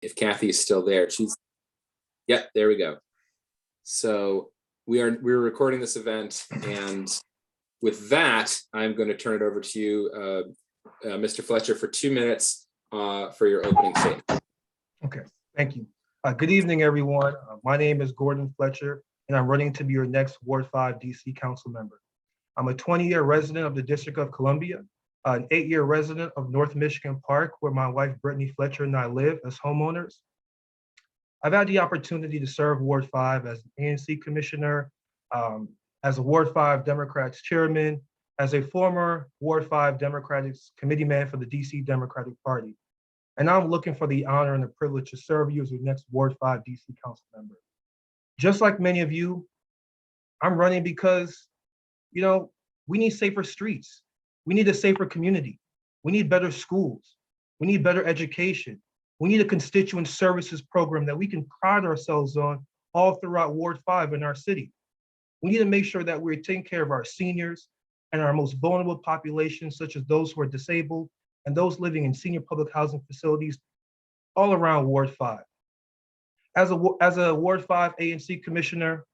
if Kathy is still there. Yep, there we go. So we're recording this event, and with that, I'm going to turn it over to you, Mr. Fletcher, for 2 minutes for your opening statement. Okay, thank you. Good evening, everyone. My name is Gordon Fletcher, and I'm running to be your next Ward 5 DC Council member. I'm a 20-year resident of the District of Columbia, an 8-year resident of North Michigan Park, where my wife, Brittany Fletcher, and I live as homeowners. I've had the opportunity to serve Ward 5 as an ANC commissioner, as a Ward 5 Democrats chairman, as a former Ward 5 Democratic committee man for the DC Democratic Party. And I'm looking for the honor and the privilege to serve you as your next Ward 5 DC Council member. Just like many of you, I'm running because, you know, we need safer streets. We need a safer community. We need better schools. We need better education. We need a constituent services program that we can pride ourselves on all throughout Ward 5 in our city. We need to make sure that we're taking care of our seniors and our most vulnerable populations, such as those who are disabled and those living in senior public housing facilities all around Ward 5. As a Ward 5 ANC commissioner,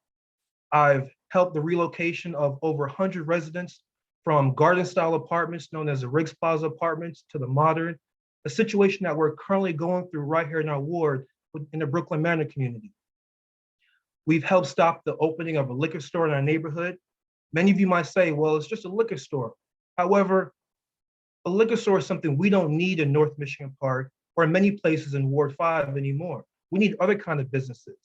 I've helped the relocation of over 100 residents from garden-style apartments known as the Riggs Plaza apartments to the modern, a situation that we're currently going through right here in our ward in the Brooklyn Manor community. We've helped stop the opening of a liquor store in our neighborhood. Many of you might say, well, it's just a liquor store. However, a liquor store is something we don't need in North Michigan Park or in many places in Ward 5 anymore. We need other kind of businesses,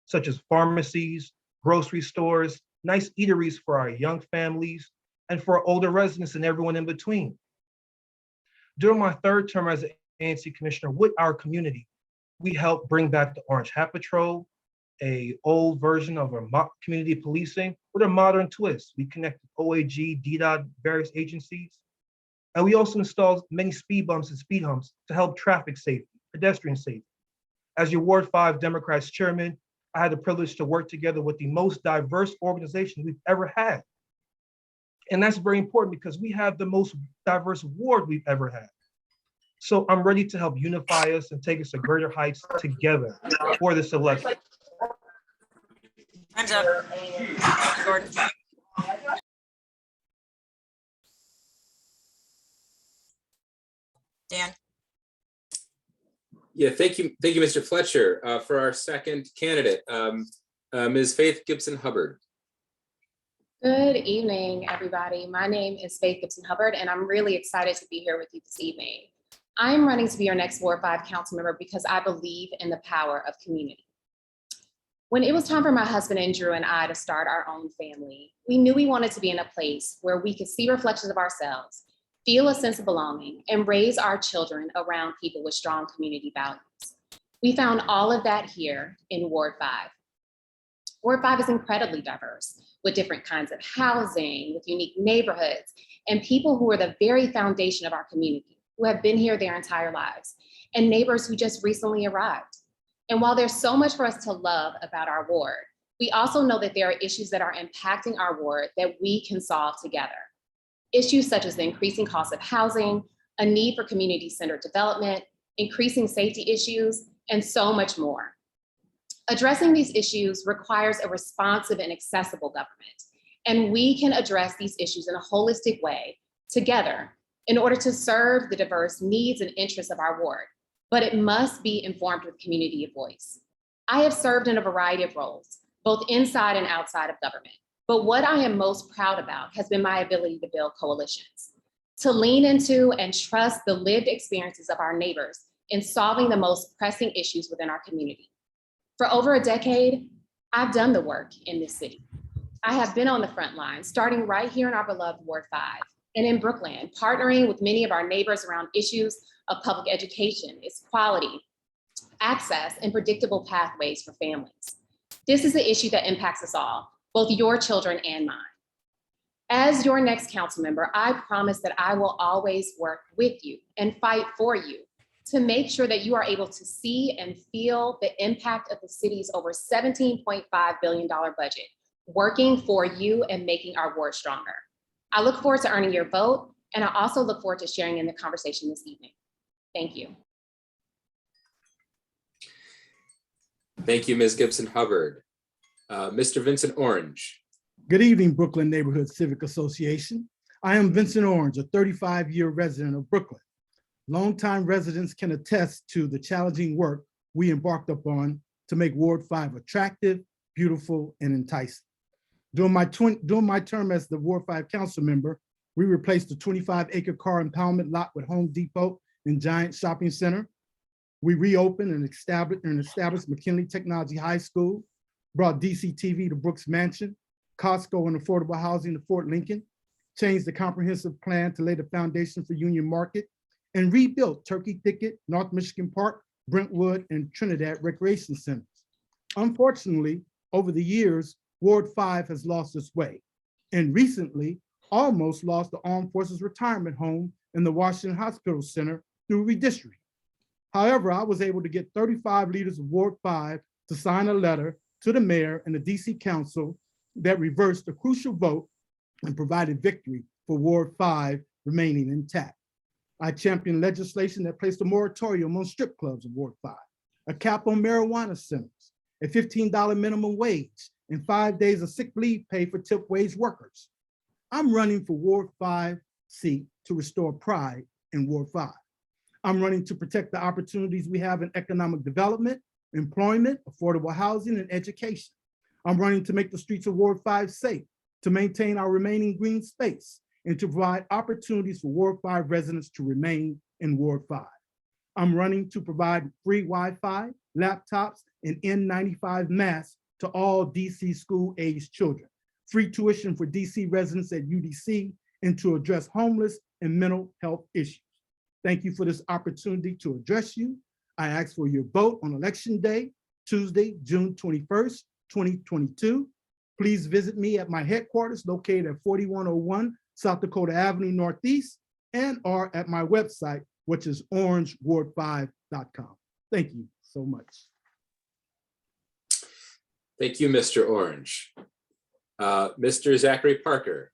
such as pharmacies, grocery stores, nice eateries for our young families, and for older residents and everyone in between. During my third term as an ANC commissioner with our community, we helped bring back the Orange Hat Patrol, an old version of our community policing with a modern twist. We connected OAG, DDOT, various agencies. And we also installed many speed bumps and speed humps to help traffic safety, pedestrian safety. As your Ward 5 Democrats chairman, I had the privilege to work together with the most diverse organization we've ever had. And that's very important because we have the most diverse ward we've ever had. So I'm ready to help unify us and take us to greater heights together for this election. Time's up. Gordon. Dan. Yeah, thank you, Mr. Fletcher. For our second candidate, Ms. Faith Gibson Hubbard. Good evening, everybody. My name is Faith Gibson Hubbard, and I'm really excited to be here with you this evening. I'm running to be your next Ward 5 council member because I believe in the power of community. When it was time for my husband Andrew and I to start our own family, we knew we wanted to be in a place where we could see reflections of ourselves, feel a sense of belonging, and raise our children around people with strong community values. We found all of that here in Ward 5. Ward 5 is incredibly diverse, with different kinds of housing, with unique neighborhoods, and people who are the very foundation of our community, who have been here their entire lives, and neighbors who just recently arrived. And while there's so much for us to love about our ward, we also know that there are issues that are impacting our ward that we can solve together. Issues such as the increasing cost of housing, a need for community-centered development, increasing safety issues, and so much more. Addressing these issues requires a responsive and accessible government, and we can address these issues in a holistic way together in order to serve the diverse needs and interests of our ward, but it must be informed with community voice. I have served in a variety of roles, both inside and outside of government, but what I am most proud about has been my ability to build coalitions, to lean into and trust the lived experiences of our neighbors in solving the most pressing issues within our community. For over a decade, I've done the work in this city. I have been on the front line, starting right here in our beloved Ward 5 and in Brooklyn, partnering with many of our neighbors around issues of public education, its quality, access, and predictable pathways for families. This is an issue that impacts us all, both your children and mine. As your next council member, I promise that I will always work with you and fight for you to make sure that you are able to see and feel the impact of the city's over $17.5 billion budget, working for you and making our ward stronger. I look forward to earning your vote, and I also look forward to sharing in the conversation this evening. Thank you. Thank you, Ms. Gibson Hubbard. Mr. Vincent Orange. Good evening, Brooklyn Neighborhood Civic Association. I am Vincent Orange, a 35-year resident of Brooklyn. Longtime residents can attest to the challenging work we embarked upon to make Ward 5 attractive, beautiful, and enticing. During my term as the Ward 5 council member, we replaced the 25-acre car impoundment lot with Home Depot and Giant Shopping Center. We reopened and established McKinley Technology High School, brought DCTV to Brooks Mansion, Costco and affordable housing to Fort Lincoln, changed the comprehensive plan to lay the foundation for Union Market, and rebuilt Turkey Thicket, North Michigan Park, Brentwood, and Trinidad recreation centers. Unfortunately, over the years, Ward 5 has lost its way, and recently almost lost the Armed Forces Retirement Home and the Washington Hospital Center through redistricting. However, I was able to get 35 leaders of Ward 5 to sign a letter to the mayor and the DC Council that reversed the crucial vote and provided victory for Ward 5 remaining intact. I championed legislation that placed a moratorium on strip clubs in Ward 5, a cap on marijuana centers, a $15 minimum wage, and 5 days of sick leave pay for tip wage workers. I'm running for Ward 5 seat to restore pride in Ward 5. I'm running to protect the opportunities we have in economic development, employment, affordable housing, and education. I'm running to make the streets of Ward 5 safe, to maintain our remaining green space, and to provide opportunities for Ward 5 residents to remain in Ward 5. I'm running to provide free Wi-Fi, laptops, and N95 masks to all DC school-aged children, free tuition for DC residents at UDC, and to address homeless and mental health issues. Thank you for this opportunity to address you. I ask for your vote on Election Day, Tuesday, June 21st, 2022. Please visit me at my headquarters located at 4101 South Dakota Avenue Northeast, and or at my website, which is orangeward5.com. Thank you so much. Thank you, Mr. Orange. Mr. Zachary Parker.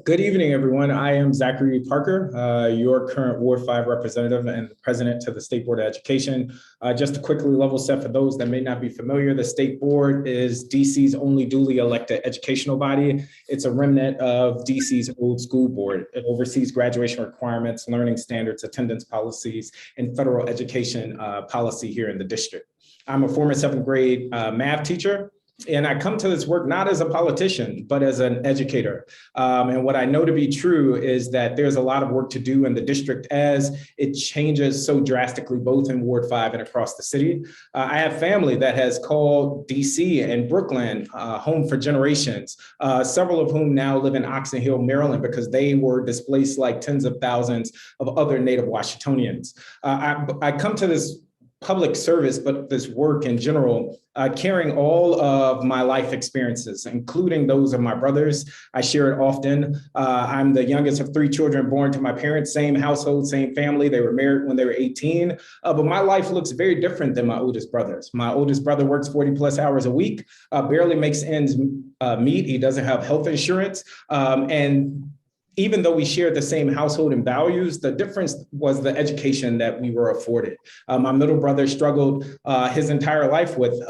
Good evening, everyone. I am Zachary Parker, your current Ward 5 representative and president to the State Board of Education. Just to quickly level set for those that may not be familiar, the State Board is DC's only duly elected educational body. It's a remnant of DC's old school board. It oversees graduation requirements, learning standards, attendance policies, and federal education policy here in the district. I'm a former 7th grade math teacher. And I come to this work not as a politician, but as an educator. And what I know to be true is that there's a lot of work to do in the district as it changes so drastically, both in Ward 5 and across the city. I have family that has called DC and Brooklyn home for generations, several of whom now live in Oxon Hill, Maryland, because they were displaced like tens of thousands of other Native Washingtonians. I come to this public service, but this work in general, carrying all of my life experiences, including those of my brothers. I share it often. I'm the youngest of 3 children born to my parents, same household, same family. They were married when they were 18, but my life looks very different than my oldest brother's. My oldest brother works 40+ hours a week, barely makes ends meet. He doesn't have health insurance. And even though we shared the same household and values, the difference was the education that we were afforded. My middle brother struggled his entire life with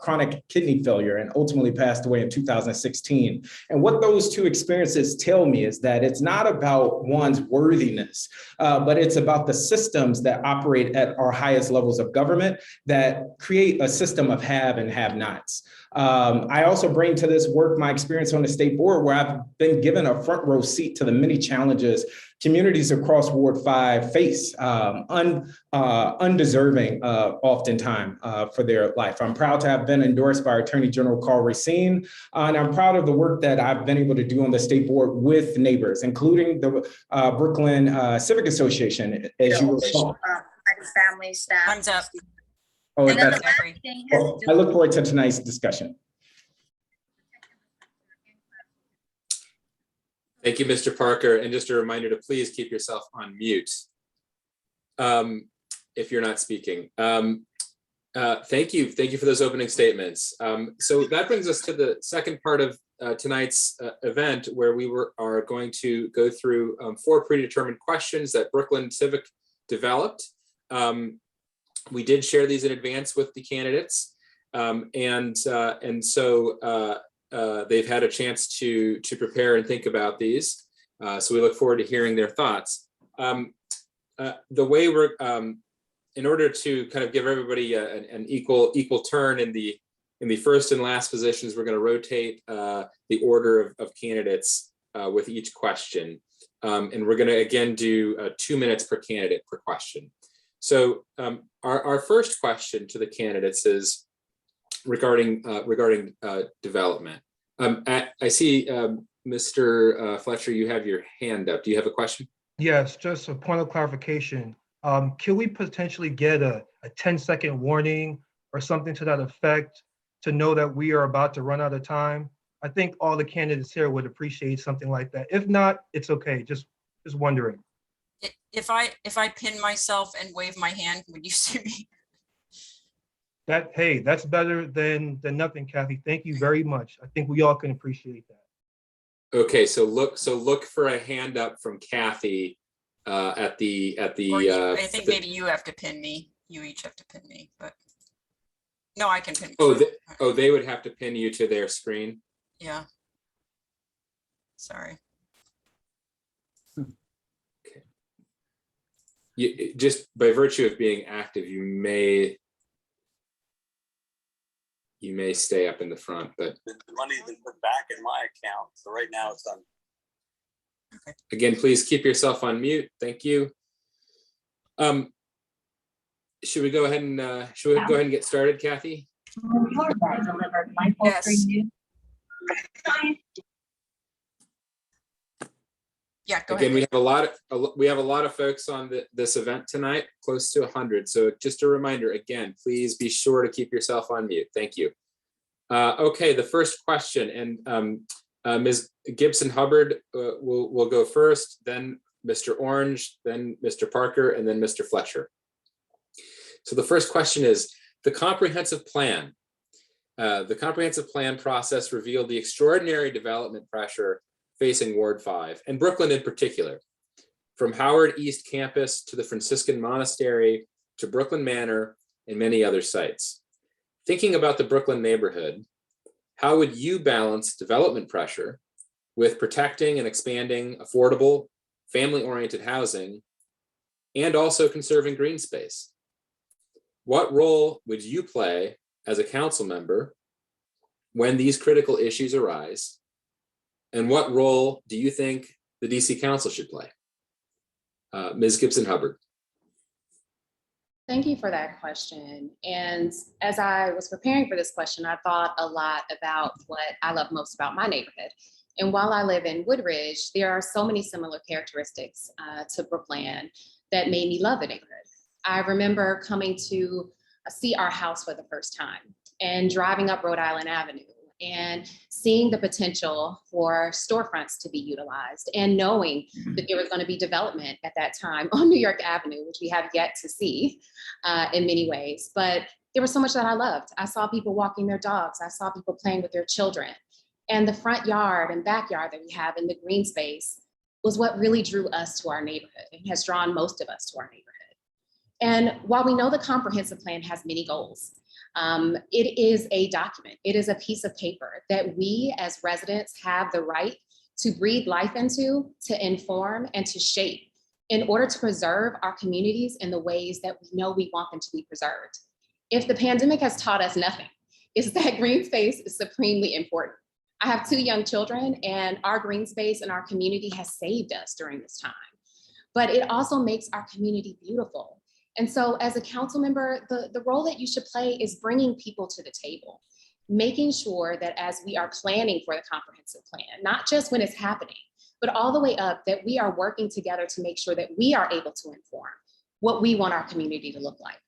chronic kidney failure and ultimately passed away in 2016. And what those 2 experiences tell me is that it's not about one's worthiness, but it's about the systems that operate at our highest levels of government that create a system of have and have nots. I also bring to this work my experience on the state board, where I've been given a front row seat to the many challenges communities across Ward 5 face, undeserving oftentimes for their life. I'm proud to have been endorsed by Attorney General Carl Racine, and I'm proud of the work that I've been able to do on the state board with neighbors, including the Brooklyn Civic Association, as you recall. Family, staff. Time's up. Oh, And then the that's, last thing has well, to do I look forward to tonight's discussion. Thank you, Mr. Parker. And just a reminder to please keep yourself on mute if you're not speaking. Thank you for those opening statements. So that brings us to the second part of tonight's event, where we are going to go through 4 predetermined questions that Brooklyn Civic developed. We did share these in advance with the candidates, and so they've had a chance to prepare and think about these. So we look forward to hearing their thoughts. The way we're, in order to kind of give everybody an equal turn in the first and last positions, we're going to rotate the order of candidates with each question. And we're going to again do 2 minutes per candidate per question. So our first question to the candidates is regarding development. I see Mr. Fletcher, you have your hand up. Do you have a question? Yes, just a point of clarification. Can we potentially get a 10-second warning or something to that effect to know that we are about to run out of time? I think all the candidates here would appreciate something like that. If not, it's okay. Just wondering. If I pin myself and wave my hand, would you see me? Hey, that's better than nothing, Kathy. Thank you very much. I think we all can appreciate that. Okay, so look for a hand up from Kathy at the. I think maybe you have to pin me. You each have to pin me, but no, I can pin. They would have to pin you to their screen. Yeah. Sorry. Okay. You, just by virtue of being active, you may stay up in the front, but the money's been put back in my account. So right now it's on. Okay. Again, please keep yourself on mute. Thank you. Should we go ahead and get started, Kathy? Yes. Yeah, go Again, ahead. we have a lot of folks on this event tonight, close to 100. So just a reminder, again, please be sure to keep yourself on mute. Thank you. Okay, the first question, and Ms. Gibson Hubbard will go first, then Mr. Orange, then Mr. Parker, and then Mr. Fletcher. So the first question is, the comprehensive plan process revealed the extraordinary development pressure facing Ward 5 and Brooklyn in particular, from Howard East Campus to the Franciscan Monastery to Brooklyn Manor and many other sites. Thinking about the Brooklyn neighborhood, how would you balance development pressure with protecting and expanding affordable, family-oriented housing and also conserving green space? What role would you play as a council member when these critical issues arise? And what role do you think the DC Council should play? Ms. Gibson Hubbard. Thank you for that question. And as I was preparing for this question, I thought a lot about what I love most about my neighborhood. And while I live in Woodridge, there are so many similar characteristics to Brookland that made me love the neighborhood. I remember coming to see our house for the first time and driving up Rhode Island Avenue and seeing the potential for storefronts to be utilized and knowing that there was going to be development at that time on New York Avenue, which we have yet to see in many ways. But there was so much that I loved. I saw people walking their dogs. I saw people playing with their children. And the front yard and backyard that we have in the green space was what really drew us to our neighborhood and has drawn most of us to our neighborhood. And while we know the comprehensive plan has many goals, it is a document. It is a piece of paper that we as residents have the right to breathe life into, to inform, and to shape in order to preserve our communities in the ways that we know we want them to be preserved. If the pandemic has taught us nothing, it's that green space is supremely important. I have 2 young children, and our green space and our community has saved us during this time. But it also makes our community beautiful. And so as a council member, the role that you should play is bringing people to the table, making sure that as we are planning for the comprehensive plan, not just when it's happening, but all the way up, that we are working together to make sure that we are able to inform what we want our community to look like,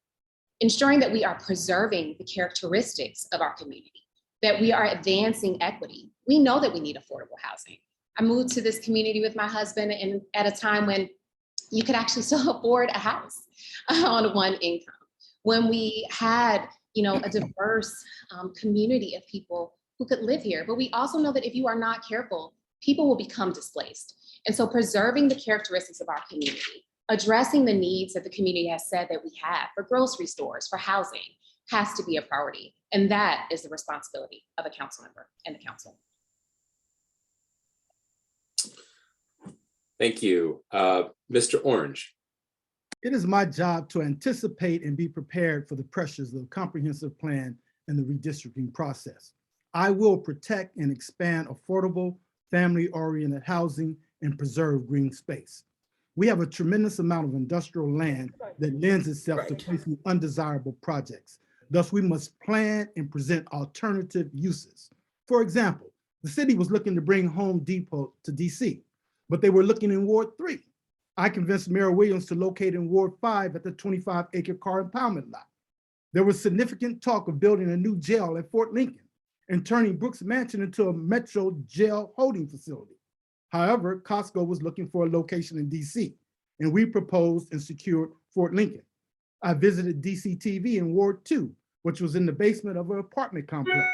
ensuring that we are preserving the characteristics of our community, that we are advancing equity. We know that we need affordable housing. I moved to this community with my husband and at a time when you could actually still afford a house on one income. When we had, a diverse community of people who could live here, but we also know that if you are not careful, people will become displaced. And so preserving the characteristics of our community, Addressing the needs that the community has said that we have for grocery stores, for housing, has to be a priority. And that is the responsibility of a council member and the council. Thank you. Mr. Orange. It is my job to anticipate and be prepared for the pressures of the comprehensive plan and the redistricting process. I will protect and expand affordable, family-oriented housing and preserve green space. We have a tremendous amount of industrial land that lends itself to placing undesirable projects. Thus, we must plan and present alternative uses. For example, the city was looking to bring Home Depot to DC, but they were looking in Ward 3. I convinced Mayor Williams to locate in Ward 5 at the 25-acre car impoundment lot. There was significant talk of building a new jail at Fort Lincoln and turning Brooks Mansion into a Metro jail holding facility. However, Costco was looking for a location in DC, and we proposed and secured Fort Lincoln. I visited DCTV in Ward 2, which was in the basement of an apartment complex.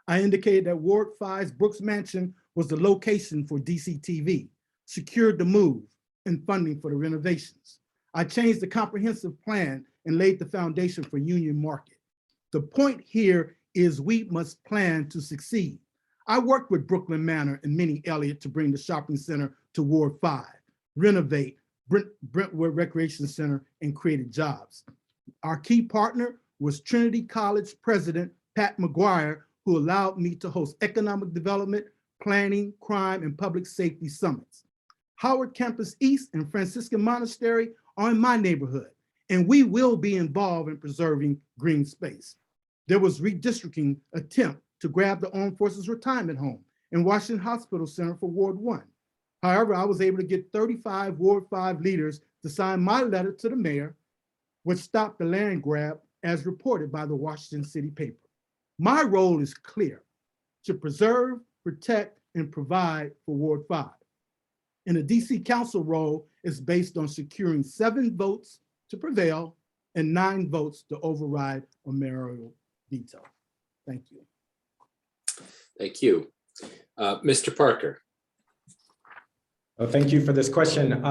I indicated that Ward 5's Brooks Mansion was the location for DCTV, secured the move, and funding for the renovations. I changed the comprehensive plan and laid the foundation for Union Market. The point here is we must plan to succeed. I worked with Brooklyn Manor and Minnie Elliott to bring the shopping center to Ward 5, renovate Brentwood Recreation Center, and created jobs. Our key partner was Trinity College President Pat McGuire, who allowed me to host economic development, planning, crime, and public safety summits. Howard Campus East and Franciscan Monastery are in my neighborhood, and we will be involved in preserving green space. There was redistricting attempt to grab the Armed Forces Retirement Home and Washington Hospital Center for Ward 1. However, I was able to get 35 Ward 5 leaders to sign my letter to the mayor, which stopped the land grab as reported by the Washington City paper. My role is clear: to preserve, protect, and provide for Ward 5. And the DC Council role is based on securing 7 votes to prevail and 9 votes to override a mayoral veto. Thank you. Thank you. Mr. Parker. Well, thank you for this question.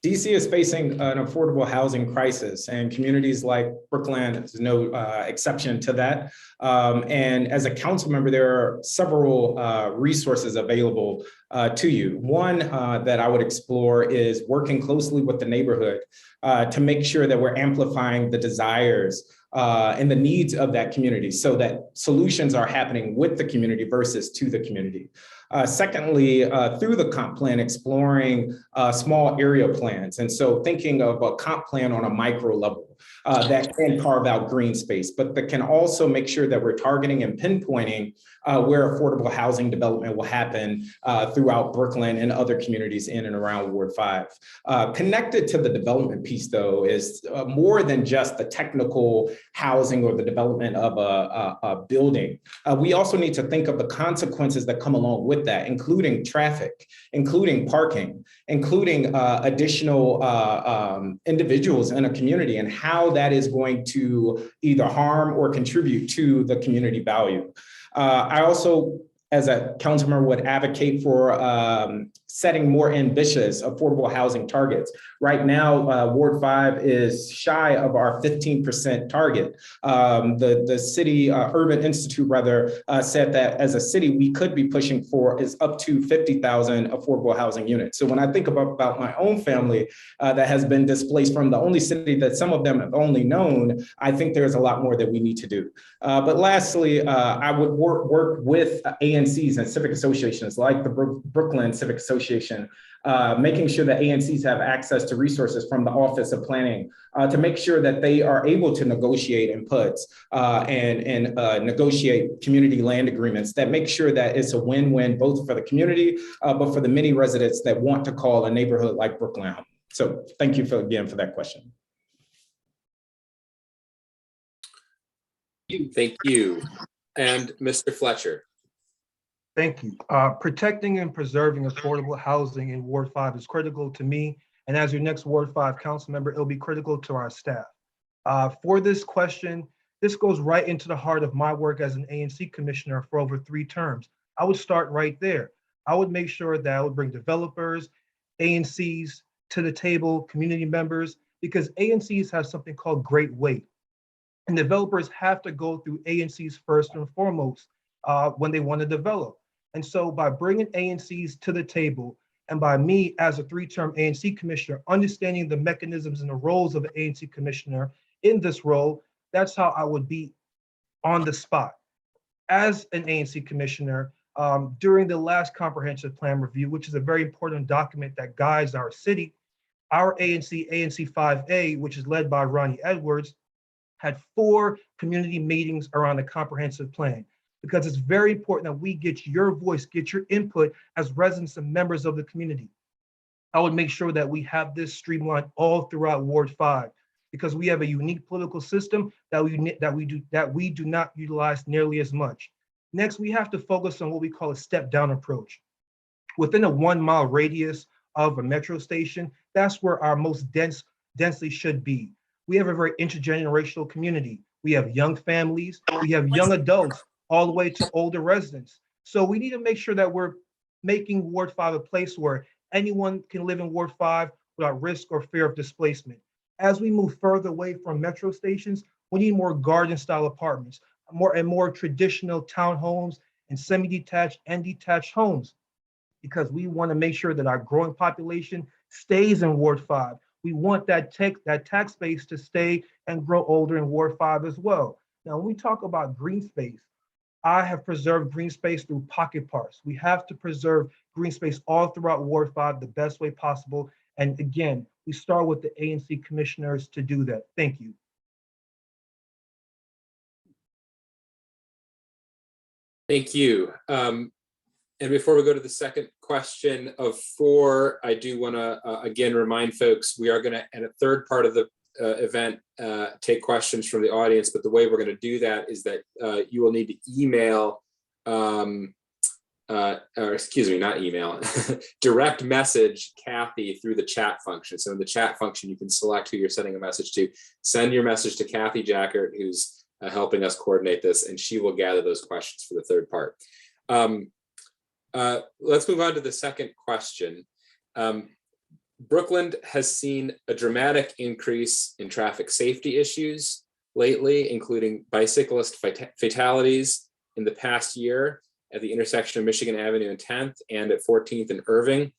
DC is facing an affordable housing crisis, and communities like Brookland is no exception to that. And as a council member, there are several resources available to you. One that I would explore is working closely with the neighborhood to make sure that we're amplifying the desires and the needs of that community so that solutions are happening with the community versus to the community. Secondly, through the comp plan, exploring small area plans. And so thinking of a comp plan on a micro level that can carve out green space, but that can also make sure that we're targeting and pinpointing where affordable housing development will happen throughout Brooklyn and other communities in and around Ward 5. Connected to the development piece, though, is more than just the technical housing or the development of a building. We also need to think of the consequences that come along with that, including traffic, including parking, including additional individuals in a community, and how that is going to either harm or contribute to the community value. I also, as a council member, would advocate for setting more ambitious affordable housing targets. Right now, Ward 5 is shy of our 15% target. The city Urban Institute said that as a city, we could be pushing for is up to 50,000 affordable housing units. So when I think about my own family that has been displaced from the only city that some of them have only known, I think there's a lot more that we need to do. But lastly, I would work with ANCs and civic associations like the Brooklyn Civic Association, making sure that ANCs have access to resources from the Office of Planning to make sure that they are able to negotiate inputs and negotiate community land agreements that make sure that it's a win-win both for the community, but for the many residents that want to call a neighborhood like Brooklyn home. So thank you again for that question. Thank you. And Mr. Fletcher. Thank you. Protecting and preserving affordable housing in Ward 5 is critical to me. And as your next Ward 5 council member, it'll be critical to our staff. For this question, this goes right into the heart of my work as an ANC commissioner for over 3 terms. I would start right there. I would make sure that I would bring developers, ANCs, to the table, community members, because ANCs have something called great weight. And developers have to go through ANCs first and foremost when they want to develop. And so by bringing ANCs to the table, and by me as a 3-term ANC commissioner, understanding the mechanisms and the roles of an ANC commissioner in this role, that's how I would be on the spot. As an ANC commissioner, during the last comprehensive plan review, which is a very important document that guides our city, our ANC, ANC 5A, which is led by Ronnie Edwards, had 4 community meetings around the comprehensive plan, because it's very important that we get your voice, get your input as residents and members of the community. I would make sure that we have this streamlined all throughout Ward 5, because we have a unique political system that we do not utilize nearly as much. Next, we have to focus on what we call a step-down approach. Within a 1-mile radius of a metro station, that's where our most densely should be. We have a very intergenerational community. We have young families, we have young adults, all the way to older residents. So we need to make sure that we're making Ward 5 a place where anyone can live in Ward 5 without risk or fear of displacement. As we move further away from metro stations, we need more garden-style apartments, more traditional townhomes and semi-detached and detached homes, because we want to make sure that our growing population stays in Ward 5. We want that tax base to stay and grow older in Ward 5 as well. Now, when we talk about green space, I have preserved green space through pocket parks. We have to preserve green space all throughout Ward 5 the best way possible. And again, we start with the ANC commissioners to do that. Thank you. Thank you. And before we go to the second question of 4, I do want to again remind folks, we are going to, at a third part of the event, take questions from the audience. But the way we're going to do that is that you will need to email, or excuse me, not email, direct message Kathy through the chat function. So in the chat function, you can select who you're sending a message to. Send your message to Kathy Jackert, who's helping us coordinate this, and she will gather those questions for the third part. Let's move on to the second question. Brookland has seen a dramatic increase in traffic safety issues lately, including bicyclist fatalities in the past year at the intersection of Michigan Avenue and 10th and at 14th and Irving.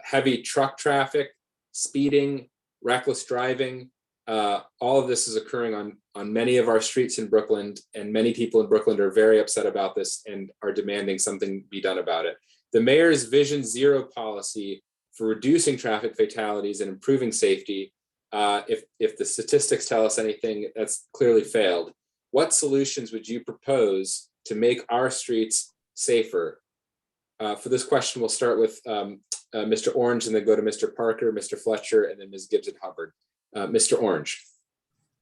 Heavy truck traffic, speeding, reckless driving, all of this is occurring on many of our streets in Brooklyn, and many people in Brooklyn are very upset about this and are demanding something be done about it. The mayor's Vision Zero policy for reducing traffic fatalities and improving safety, if the statistics tell us anything, that's clearly failed. What solutions would you propose to make our streets safer? For this question, we'll start with Mr. Orange and then go to Mr. Parker, Mr. Fletcher, and then Ms. Gibson Hubbard. Mr. Orange.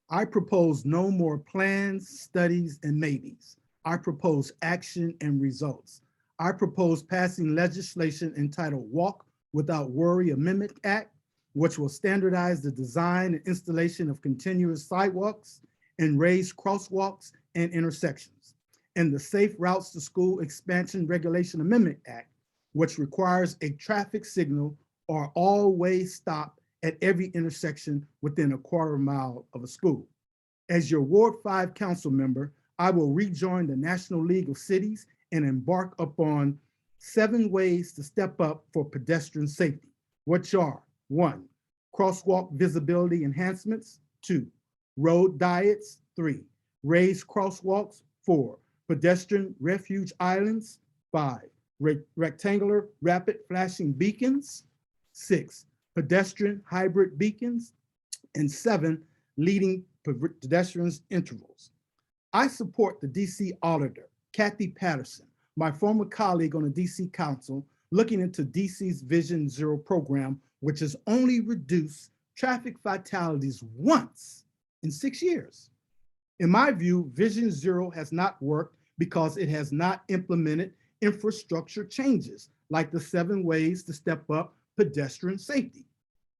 I propose no more plans, studies, and maybes. I propose action and results. I propose passing legislation entitled Walk Without Worry Amendment Act, which will standardize the design and installation of continuous sidewalks and raised crosswalks and intersections, and the Safe Routes to School Expansion Regulation Amendment Act, which requires a traffic signal or all-way stop at every intersection within a quarter mile of a school. As your Ward 5 council member, I will rejoin the National League of Cities and embark upon 7 ways to step up for pedestrian safety, which are 1, crosswalk visibility enhancements, 2, road diets, 3, raised crosswalks, 4, pedestrian refuge islands, 5, rectangular rapid flashing beacons, 6, pedestrian hybrid beacons, and 7, leading pedestrians intervals. I support the DC Auditor, Kathy Patterson, my former colleague on the DC Council, looking into DC's Vision Zero program, which has only reduced traffic fatalities once in 6 years. In my view, Vision Zero has not worked because it has not implemented infrastructure changes like the 7 ways to step up pedestrian safety.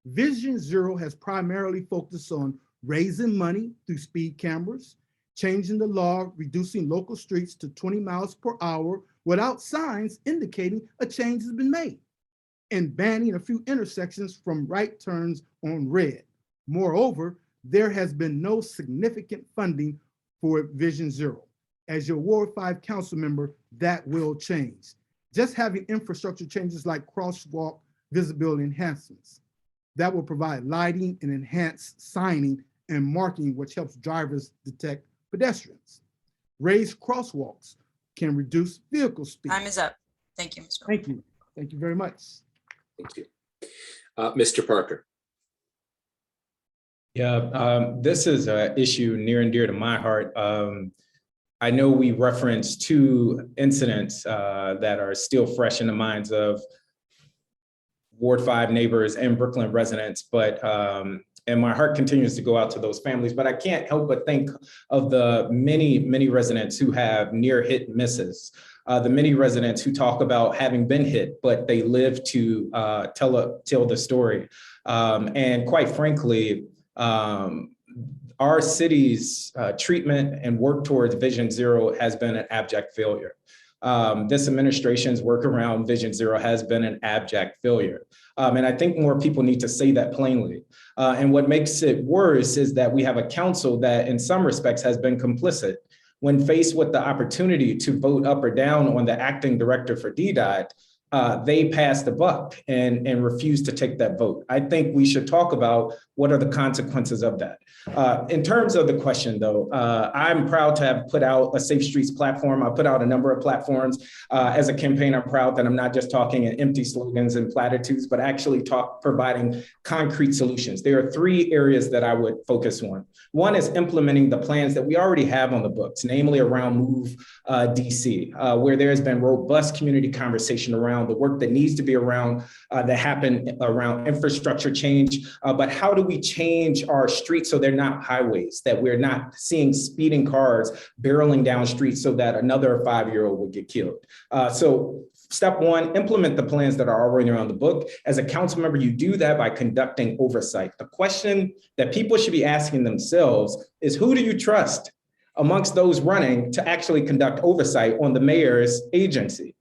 Vision Zero has primarily focused on raising money through speed cameras, changing the law, reducing local streets to 20 miles per hour without signs indicating a change has been made, and banning a few intersections from right turns on red. Moreover, there has been no significant funding for Vision Zero. As your Ward 5 council member, that will change. Just having infrastructure changes like crosswalk visibility enhancements that will provide lighting and enhanced signing and marking, which helps drivers detect pedestrians. Raised crosswalks can reduce vehicle speed. Time is up. Thank you, Mr. Thank you. Thank you very much. Thank you. Mr. Parker. Yeah, this is an issue near and dear to my heart. I know we referenced two incidents that are still fresh in the minds of Ward 5 neighbors and Brooklyn residents, but and my heart continues to go out to those families, but I can't help but think of the many residents who have near hit misses. The many residents who talk about having been hit, but they live to tell the story. And quite frankly, our city's treatment and work towards Vision Zero has been an abject failure. This administration's work around Vision Zero has been an abject failure. And I think more people need to say that plainly. And what makes it worse is that we have a council that in some respects has been complicit. When faced with the opportunity to vote up or down on the acting director for DDOT, they passed the buck and refused to take that vote. I think we should talk about what are the consequences of that. In terms of the question though, I'm proud to have put out a Safe Streets platform. I put out a number of platforms. As a campaign, I'm proud that I'm not just talking in empty slogans and platitudes, but actually providing concrete solutions. There are three areas that I would focus on. One is implementing the plans that we already have on the books, namely around Move DC, where there has been robust community conversation around the work that needs to be around, that happen around infrastructure change, but how do we change our streets so they're not highways, that we're not seeing speeding cars barreling down streets so that another 5-year-old would get killed. So step one, implement the plans that are already around the book. As a council member, you do that by conducting oversight. The question that people should be asking themselves is, who do you trust amongst those running to actually conduct oversight on the mayor's agency?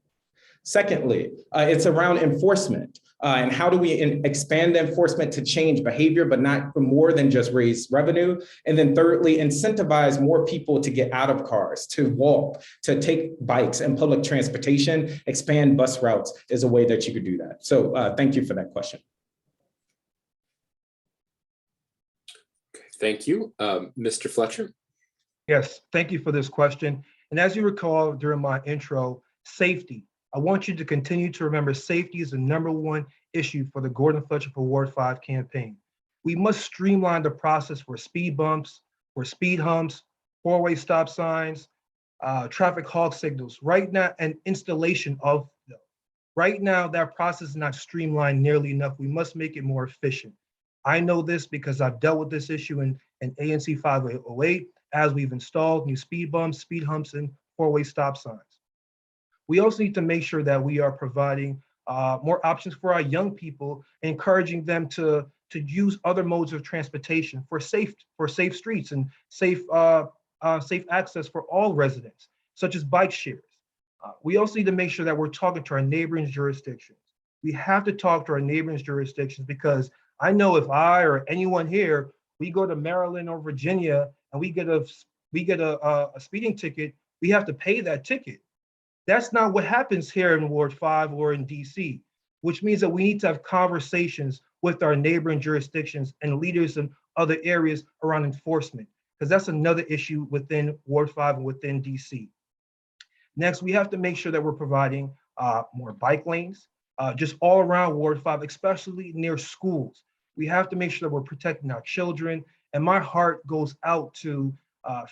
Secondly, it's around enforcement. And how do we expand the enforcement to change behavior, but not for more than just raise revenue? And then thirdly, incentivize more people to get out of cars, to walk, to take bikes and public transportation. Expand bus routes is a way that you could do that. So thank you for that question. Thank you. Mr. Fletcher. Yes, thank you for this question. And as you recall during my intro, safety. I want you to continue to remember safety is the #1 issue for the Gordon Fletcher for Ward 5 campaign. We must streamline the process for speed bumps, for speed humps, four-way stop signs, traffic hawk signals, right now, and installation of them. Right now, that process is not streamlined nearly enough. We must make it more efficient. I know this because I've dealt with this issue in ANC 508 as we've installed new speed bumps, speed humps, and four-way stop signs. We also need to make sure that we are providing more options for our young people, encouraging them to use other modes of transportation for safe streets and safe access for all residents, such as bike shares. We also need to make sure that we're talking to our neighboring jurisdictions. We have to talk to our neighboring jurisdictions because I know if I or anyone here, we go to Maryland or Virginia and we get a speeding ticket, we have to pay that ticket. That's not what happens here in Ward 5 or in DC, which means that we need to have conversations with our neighboring jurisdictions and leaders in other areas around enforcement, because that's another issue within Ward 5 and within DC. Next, we have to make sure that we're providing more bike lanes, just all around Ward 5, especially near schools. We have to make sure that we're protecting our children. And my heart goes out to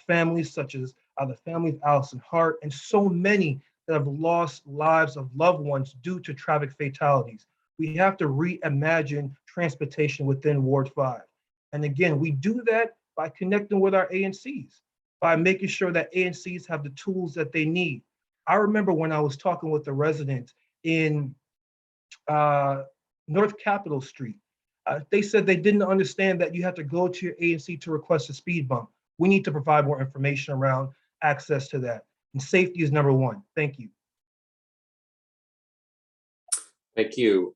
families such as the family of Allison Hart and so many that have lost lives of loved ones due to traffic fatalities. We have to reimagine transportation within Ward 5. And again, we do that by connecting with our ANCs, by making sure that ANCs have the tools that they need. I remember when I was talking with a resident in North Capitol Street, they said they didn't understand that you have to go to your ANC to request a speed bump. We need to provide more information around access to that. And safety is #1. Thank you. Thank you.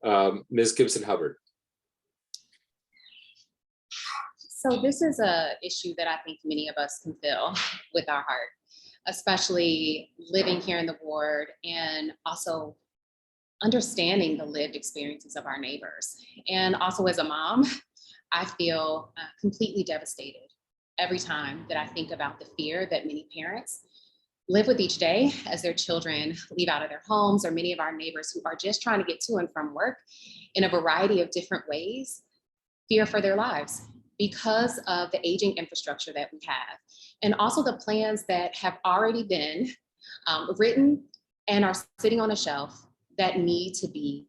Ms. Gibson Hubbard. So this is a issue that I think many of us can feel with our heart, especially living here in the ward and also understanding the lived experiences of our neighbors. And also as a mom, I feel completely devastated every time that I think about the fear that many parents live with each day as their children leave out of their homes, or many of our neighbors who are just trying to get to and from work in a variety of different ways, fear for their lives because of the aging infrastructure that we have. And also the plans that have already been written and are sitting on a shelf that need to be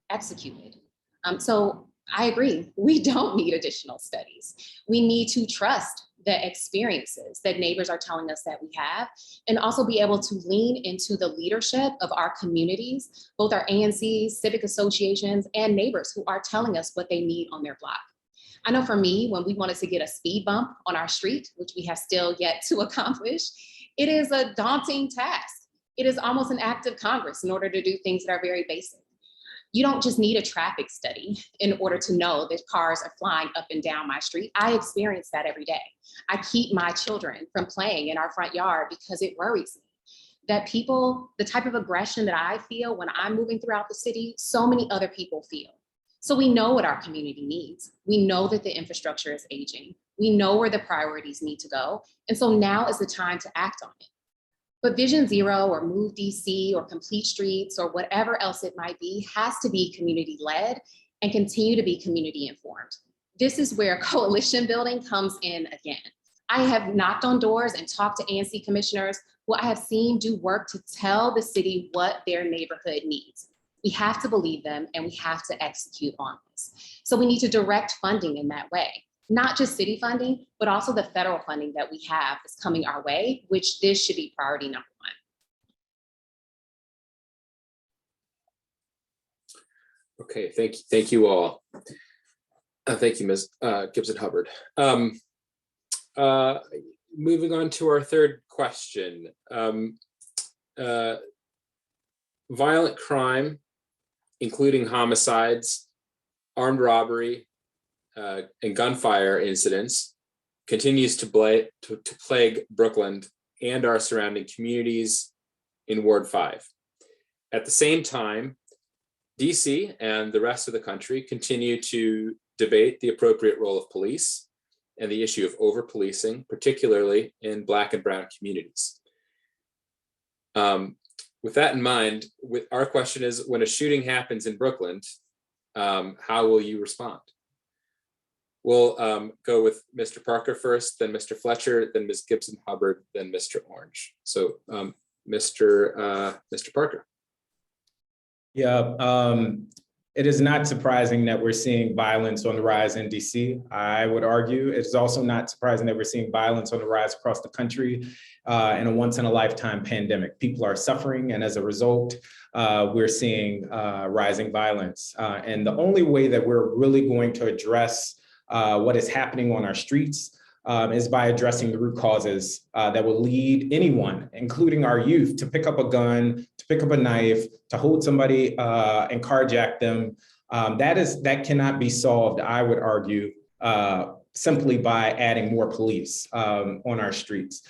executed. So I agree, we don't need additional studies. We need to trust the experiences that neighbors are telling us that we have, and also be able to lean into the leadership of our communities, both our ANCs, civic associations, and neighbors who are telling us what they need on their block. I know for me, when we wanted to get a speed bump on our street, which we have still yet to accomplish, it is a daunting task. It is almost an act of Congress in order to do things that are very basic. You don't just need a traffic study in order to know that cars are flying up and down my street. I experience that every day. I keep my children from playing in our front yard because it worries me that people, the type of aggression that I feel when I'm moving throughout the city, so many other people feel. So we know what our community needs. We know that the infrastructure is aging. We know where the priorities need to go. And so now is the time to act on it. But Vision Zero or Move DC or Complete Streets or whatever else it might be has to be community led and continue to be community informed. This is where coalition building comes in again. I have knocked on doors and talked to ANC commissioners who I have seen do work to tell the city what their neighborhood needs. We have to believe them and we have to execute on this. So we need to direct funding in that way. Not just city funding, but also the federal funding that we have is coming our way, which this should be priority number one. Okay, thank you all. Thank you, Ms. Gibson Hubbard. Moving on to our third question. Violent crime, including homicides, armed robbery, and gunfire incidents continues to plague Brooklyn and our surrounding communities in Ward 5. At the same time, DC and the rest of the country continue to debate the appropriate role of police and the issue of over-policing, particularly in Black and Brown communities. With that in mind, our question is, when a shooting happens in Brooklyn, how will you respond? We'll go with Mr. Parker first, then Mr. Fletcher, then Ms. Gibson Hubbard, then Mr. Orange. So Mr. Parker. Yeah, it is not surprising that we're seeing violence on the rise in DC. I would argue it's also not surprising that we're seeing violence on the rise across the country in a once-in-a-lifetime pandemic. People are suffering, and as a result, we're seeing rising violence. And the only way that we're really going to address what is happening on our streets is by addressing the root causes that will lead anyone, including our youth, to pick up a gun, to pick up a knife, to hold somebody and carjack them. That cannot be solved, I would argue, simply by adding more police on our streets.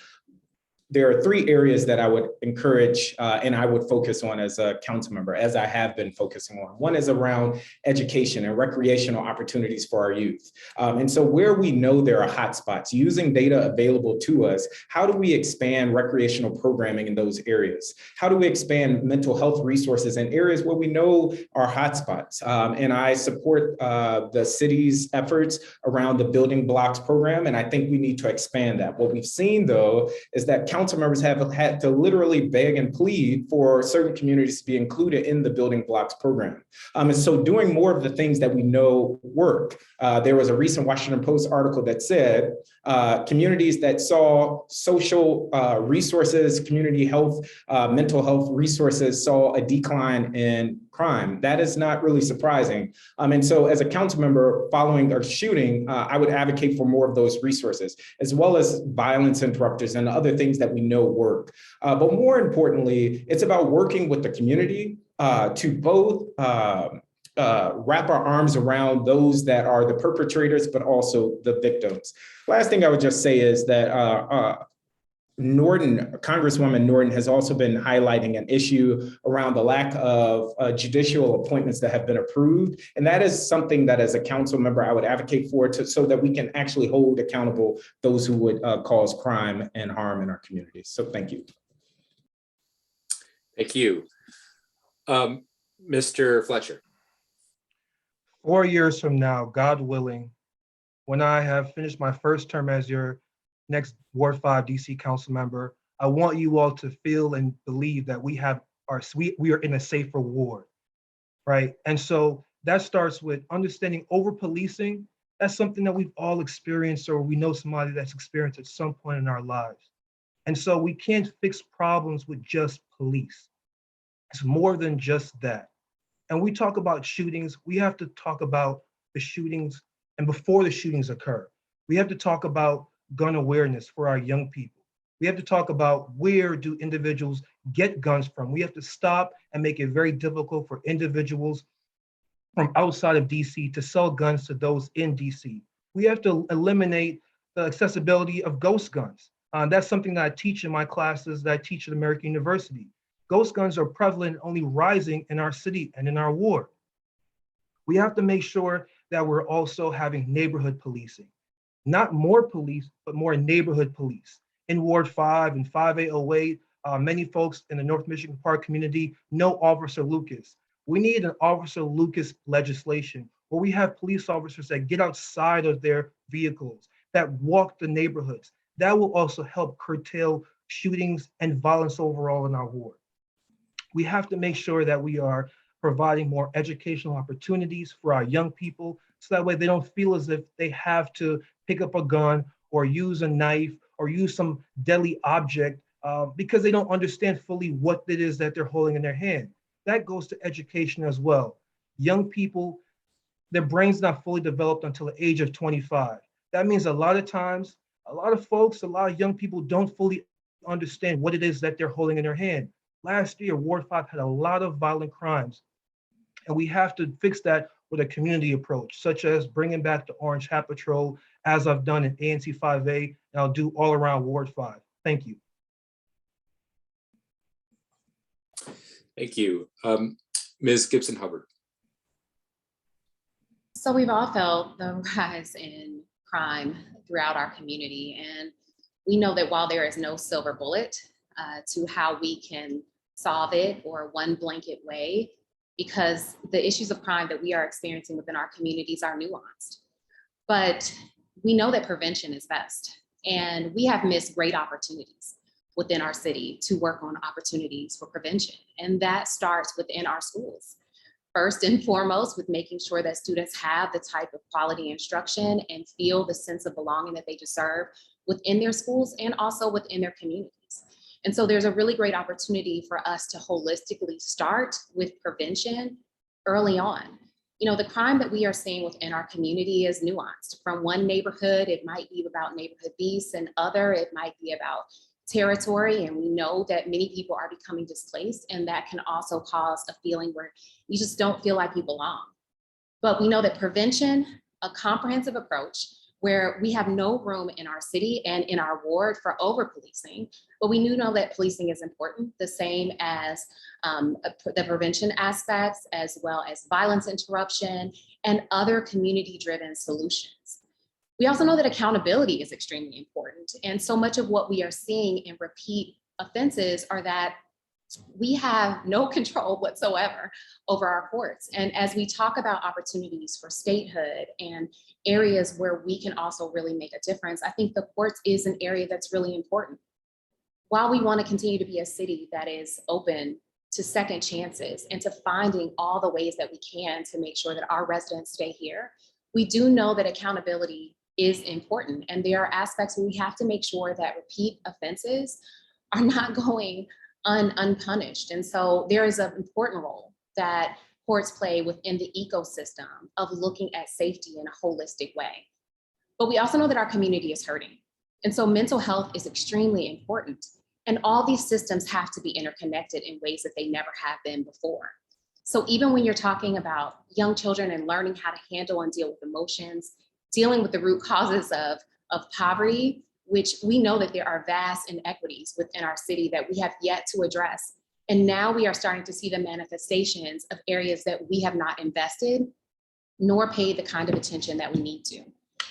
There are three areas that I would encourage and I would focus on as a council member, as I have been focusing on. One is around education and recreational opportunities for our youth. And so where we know there are hotspots, using data available to us, how do we expand recreational programming in those areas? How do we expand mental health resources in areas where we know are hotspots? And I support the city's efforts around the Building Blocks program, and I think we need to expand that. What we've seen, though, is that council members have had to literally beg and plead for certain communities to be included in the Building Blocks program. And so doing more of the things that we know work. There was a recent Washington Post article that said communities that saw social resources, community health, mental health resources saw a decline in crime. That is not really surprising. And so as a council member following a shooting, I would advocate for more of those resources, as well as violence interrupters and other things that we know work. But more importantly, it's about working with the community to both wrap our arms around those that are the perpetrators, but also the victims. Last thing I would just say is that Congresswoman Norton has also been highlighting an issue around the lack of judicial appointments that have been approved. And that is something that as a council member, I would advocate for so that we can actually hold accountable those who would cause crime and harm in our communities. So thank you. Thank you. Mr. Fletcher. 4 years from now, God willing, when I have finished my first term as your next Ward 5 DC council member, I want you all to feel and believe that we are in a safer ward, right? And so that starts with understanding over policing. That's something that we've all experienced, or we know somebody that's experienced at some point in our lives. And so we can't fix problems with just police. It's more than just that. And we talk about shootings, we have to talk about the shootings and before the shootings occur. We have to talk about gun awareness for our young people. We have to talk about where do individuals get guns from. We have to stop and make it very difficult for individuals from outside of DC to sell guns to those in DC. We have to eliminate the accessibility of ghost guns. That's something that I teach in my classes that I teach at American University. Ghost guns are prevalent, only rising in our city and in our ward. We have to make sure that we're also having neighborhood policing. Not more police, but more neighborhood police. In Ward 5 and 5808, many folks in the North Michigan Park community know Officer Lucas. We need an Officer Lucas legislation where we have police officers that get outside of their vehicles, that walk the neighborhoods. That will also help curtail shootings and violence overall in our ward. We have to make sure that we are providing more educational opportunities for our young people, so that way they don't feel as if they have to pick up a gun or use a knife or use some deadly object because they don't understand fully what it is that they're holding in their hand. That goes to education as well. Young people, their brain's not fully developed until the age of 25. That means a lot of times, a lot of folks, a lot of young people don't fully understand what it is that they're holding in their hand. Last year, Ward 5 had a lot of violent crimes, and we have to fix that with a community approach, such as bringing back the Orange Hat Patrol, as I've done in ANC 5A, and I'll do all around Ward 5. Thank you. Thank you. Ms. Gibson Hubbard. So we've all felt the rise in crime throughout our community. And we know that while there is no silver bullet to how we can solve it or one blanket way, because the issues of crime that we are experiencing within our communities are nuanced. But we know that prevention is best. And we have missed great opportunities within our city to work on opportunities for prevention. And that starts within our schools. First and foremost, with making sure that students have the type of quality instruction and feel the sense of belonging that they deserve within their schools and also within their communities. And so there's a really great opportunity for us to holistically start with prevention early on. You know, the crime that we are seeing within our community is nuanced. From one neighborhood, it might be about neighborhood beasts, and other, it might be about territory. And we know that many people are becoming displaced, and that can also cause a feeling where you just don't feel like you belong. But we know that prevention, a comprehensive approach, where we have no room in our city and in our ward for over policing, but we do know that policing is important, the same as the prevention aspects, as well as violence interruption and other community-driven solutions. We also know that accountability is extremely important. And so much of what we are seeing in repeat offenses are that we have no control whatsoever over our courts. And as we talk about opportunities for statehood and areas where we can also really make a difference, I think the courts is an area that's really important. While we want to continue to be a city that is open to second chances and to finding all the ways that we can to make sure that our residents stay here, we do know that accountability is important. And there are aspects where we have to make sure that repeat offenses are not going unpunished. And so there is an important role that courts play within the ecosystem of looking at safety in a holistic way. But we also know that our community is hurting. And so mental health is extremely important. And all these systems have to be interconnected in ways that they never have been before. So even when you're talking about young children and learning how to handle and deal with emotions, dealing with the root causes of poverty, which we know that there are vast inequities within our city that we have yet to address. And now we are starting to see the manifestations of areas that we have not invested nor paid the kind of attention that we need to.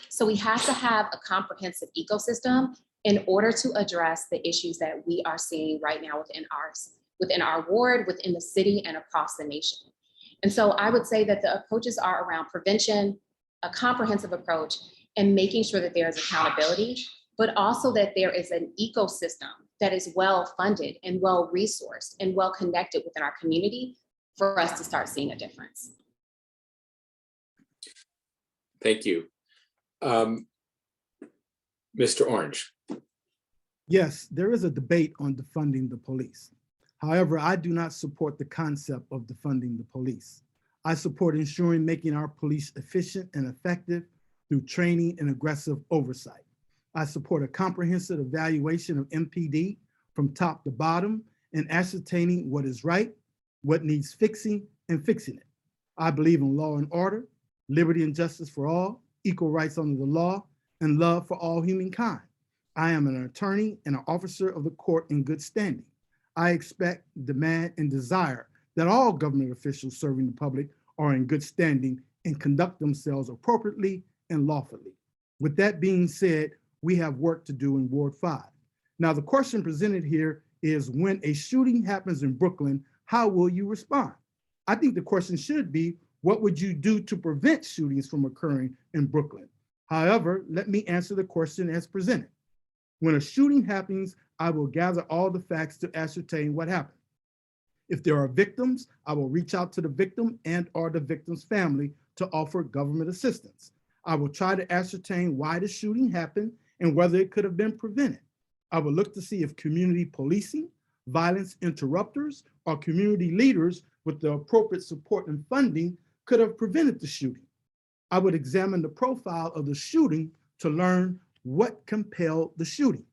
So we have to have a comprehensive ecosystem in order to address the issues that we are seeing right now within our ward, within the city, and across the nation. And so I would say that the approaches are around prevention, a comprehensive approach, and making sure that there is accountability, but also that there is an ecosystem that is well-funded and well-resourced and well-connected within our community for us to start seeing a difference. Thank you. Mr. Orange. Yes, there is a debate on defunding the police. However, I do not support the concept of defunding the police. I support ensuring making our police efficient and effective through training and aggressive oversight. I support a comprehensive evaluation of MPD from top to bottom and ascertaining what is right, what needs fixing, and fixing it. I believe in law and order, liberty and justice for all, equal rights under the law, and love for all humankind. I am an attorney and an officer of the court in good standing. I expect, demand, and desire that all government officials serving the public are in good standing and conduct themselves appropriately and lawfully. With that being said, we have work to do in Ward 5. Now, the question presented here is, when a shooting happens in Brooklyn, how will you respond? I think the question should be, what would you do to prevent shootings from occurring in Brooklyn? However, let me answer the question as presented. When a shooting happens, I will gather all the facts to ascertain what happened. If there are victims, I will reach out to the victim and/or the victim's family to offer government assistance. I will try to ascertain why the shooting happened and whether it could have been prevented. I will look to see if community policing, violence interrupters, or community leaders with the appropriate support and funding could have prevented the shooting. I would examine the profile of the shooting to learn what compelled the shooting.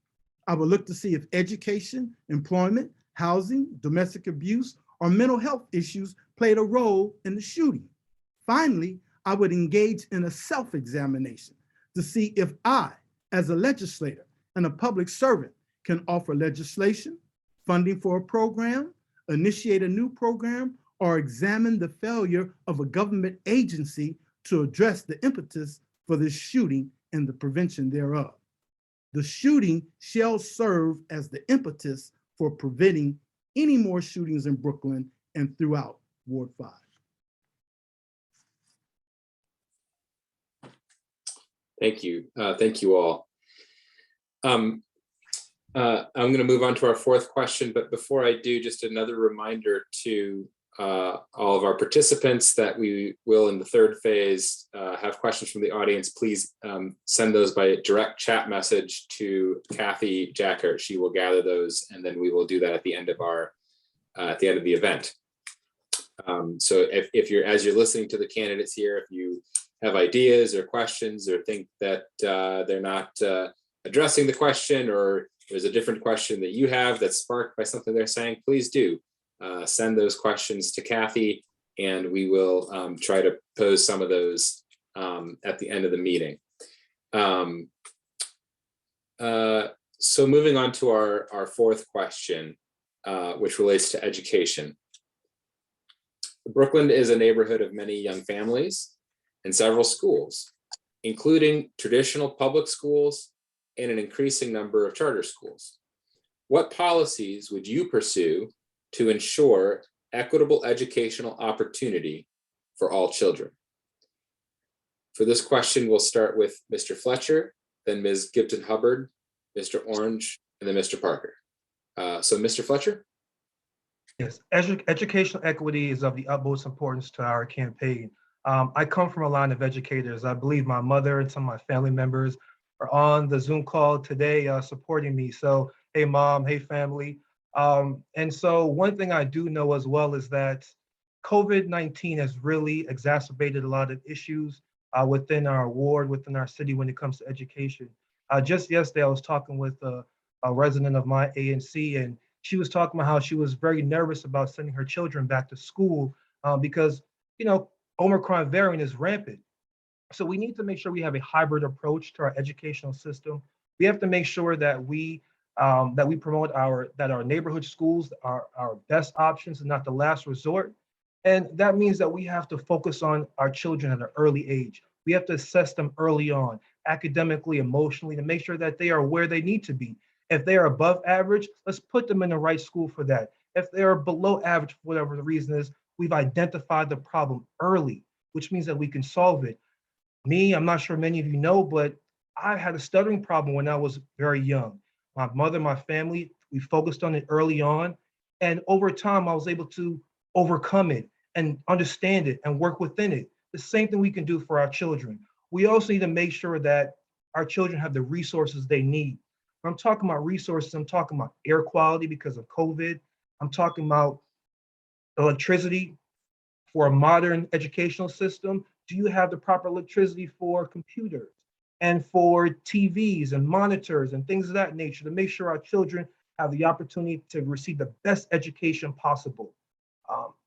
I would look to see if education, employment, housing, domestic abuse, or mental health issues played a role in the shooting. Finally, I would engage in a self-examination to see if I, as a legislator and a public servant, can offer legislation, funding for a program, initiate a new program, or examine the failure of a government agency to address the impetus for this shooting and the prevention thereof. The shooting shall serve as the impetus for preventing any more shootings in Brooklyn and throughout Ward 5. Thank you. Thank you all. I'm going to move on to our fourth question, but before I do, just another reminder to all of our participants that we will, in the third phase, have questions from the audience. Please send those by direct chat message to Kathy Jacker. She will gather those, and then we will do that at the end of our the event. So if you're, as you're listening to the candidates here, if you have ideas or questions or think that they're not addressing the question, or there's a different question that you have that's sparked by something they're saying, please do send those questions to Kathy, and we will try to pose some of those at the end of the meeting. So moving on to our fourth question, which relates to education. Brooklyn is a neighborhood of many young families and several schools, including traditional public schools and an increasing number of charter schools. What policies would you pursue to ensure equitable educational opportunity for all children? For this question, we'll start with Mr. Fletcher, then Ms. Gibson Hubbard, Mr. Orange, and then Mr. Parker. So Mr. Fletcher? Yes, educational equity is of the utmost importance to our campaign. I come from a line of educators. I believe my mother and some of my family members are on the Zoom call today supporting me. So, hey mom, hey family. And so one thing I do know as well is that COVID-19 has really exacerbated a lot of issues within our ward, within our city when it comes to education. Just yesterday, I was talking with a resident of my ANC, and she was talking about how she was very nervous about sending her children back to school because, Omicron variant is rampant. So we need to make sure we have a hybrid approach to our educational system. We have to make sure that we promote that our neighborhood schools are our best options and not the last resort. And that means that we have to focus on our children at an early age. We have to assess them early on, academically, emotionally, to make sure that they are where they need to be. If they are above average, let's put them in the right school for that. If they are below average, for whatever the reason is, we've identified the problem early, which means that we can solve it. Me, I'm not sure many of you know, but I had a stuttering problem when I was very young. My mother, my family, we focused on it early on. And over time, I was able to overcome it and understand it and work within it. The same thing we can do for our children. We also need to make sure that our children have the resources they need. When I'm talking about resources, I'm talking about air quality because of COVID. I'm talking about electricity for a modern educational system. Do you have the proper electricity for computers and for TVs and monitors and things of that nature to make sure our children have the opportunity to receive the best education possible?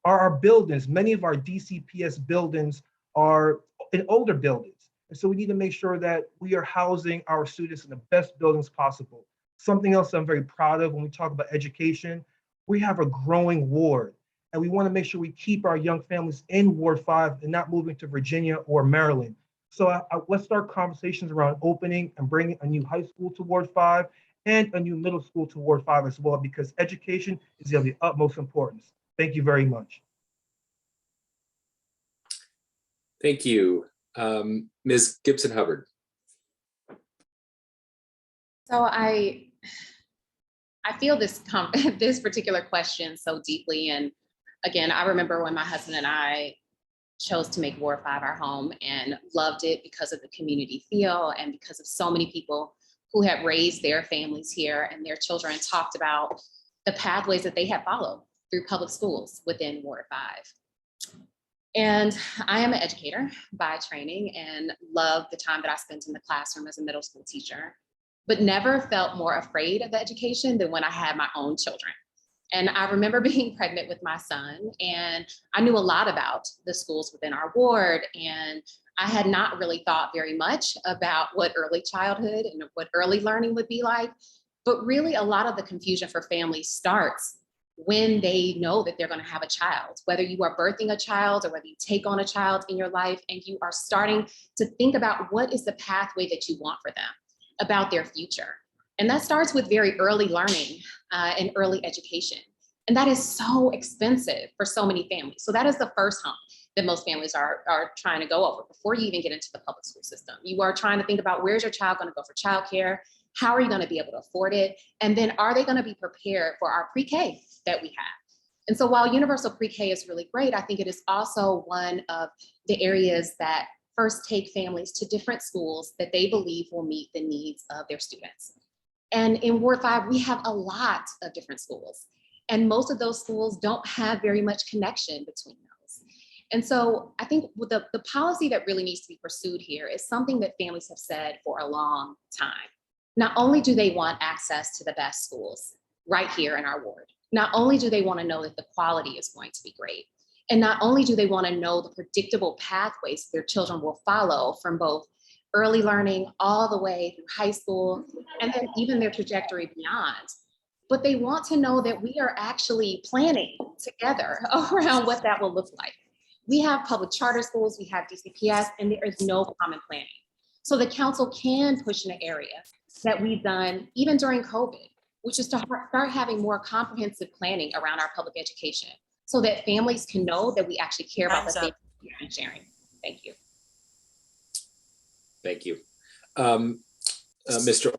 Are our buildings, many of our DCPS buildings are in older buildings. And so we need to make sure that we are housing our students in the best buildings possible. Something else I'm very proud of when we talk about education, we have a growing ward. And we want to make sure we keep our young families in Ward 5 and not moving to Virginia or Maryland. So let's start conversations around opening and bringing a new high school to Ward 5 and a new middle school to Ward 5 as well, because education is of the utmost importance. Thank you very much. Thank you. Ms. Gibson Hubbard. So I feel this this particular question so deeply. And again, I remember when my husband and I chose to make Ward 5 our home and loved it because of the community feel and because of so many people who had raised their families here and their children talked about the pathways that they had followed through public schools within Ward 5. And I am an educator by training and love the time that I spent in the classroom as a middle school teacher, but never felt more afraid of education than when I had my own children. And I remember being pregnant with my son, and I knew a lot about the schools within our ward, and I had not really thought very much about what early childhood and what early learning would be like. But really, a lot of the confusion for families starts when they know that they're going to have a child, whether you are birthing a child or whether you take on a child in your life, and you are starting to think about what is the pathway that you want for them, about their future. And that starts with very early learning and early education. And that is so expensive for so many families. So that is the first hump that most families are trying to go over before you even get into the public school system. You are trying to think about, where's your child going to go for childcare? How are you going to be able to afford it? And then are they going to be prepared for our pre-K that we have? And so while universal pre-K is really great, I think it is also one of the areas that first take families to different schools that they believe will meet the needs of their students. And in Ward 5, we have a lot of different schools. And most of those schools don't have very much connection between those. And so I think the policy that really needs to be pursued here is something that families have said for a long time. Not only do they want access to the best schools right here in our ward, not only do they want to know that the quality is going to be great, and not only do they want to know the predictable pathways their children will follow from both early learning all the way through high school, and then even their trajectory beyond, but they want to know that we are actually planning together around what that will look like. We have public charter schools, we have DCPS, and there is no common planning. So the council can push in an area that we've done even during COVID, which is to start having more comprehensive planning around our public education so that families can know that we actually care about the things we are sharing. Thank you. Thank you. Mr.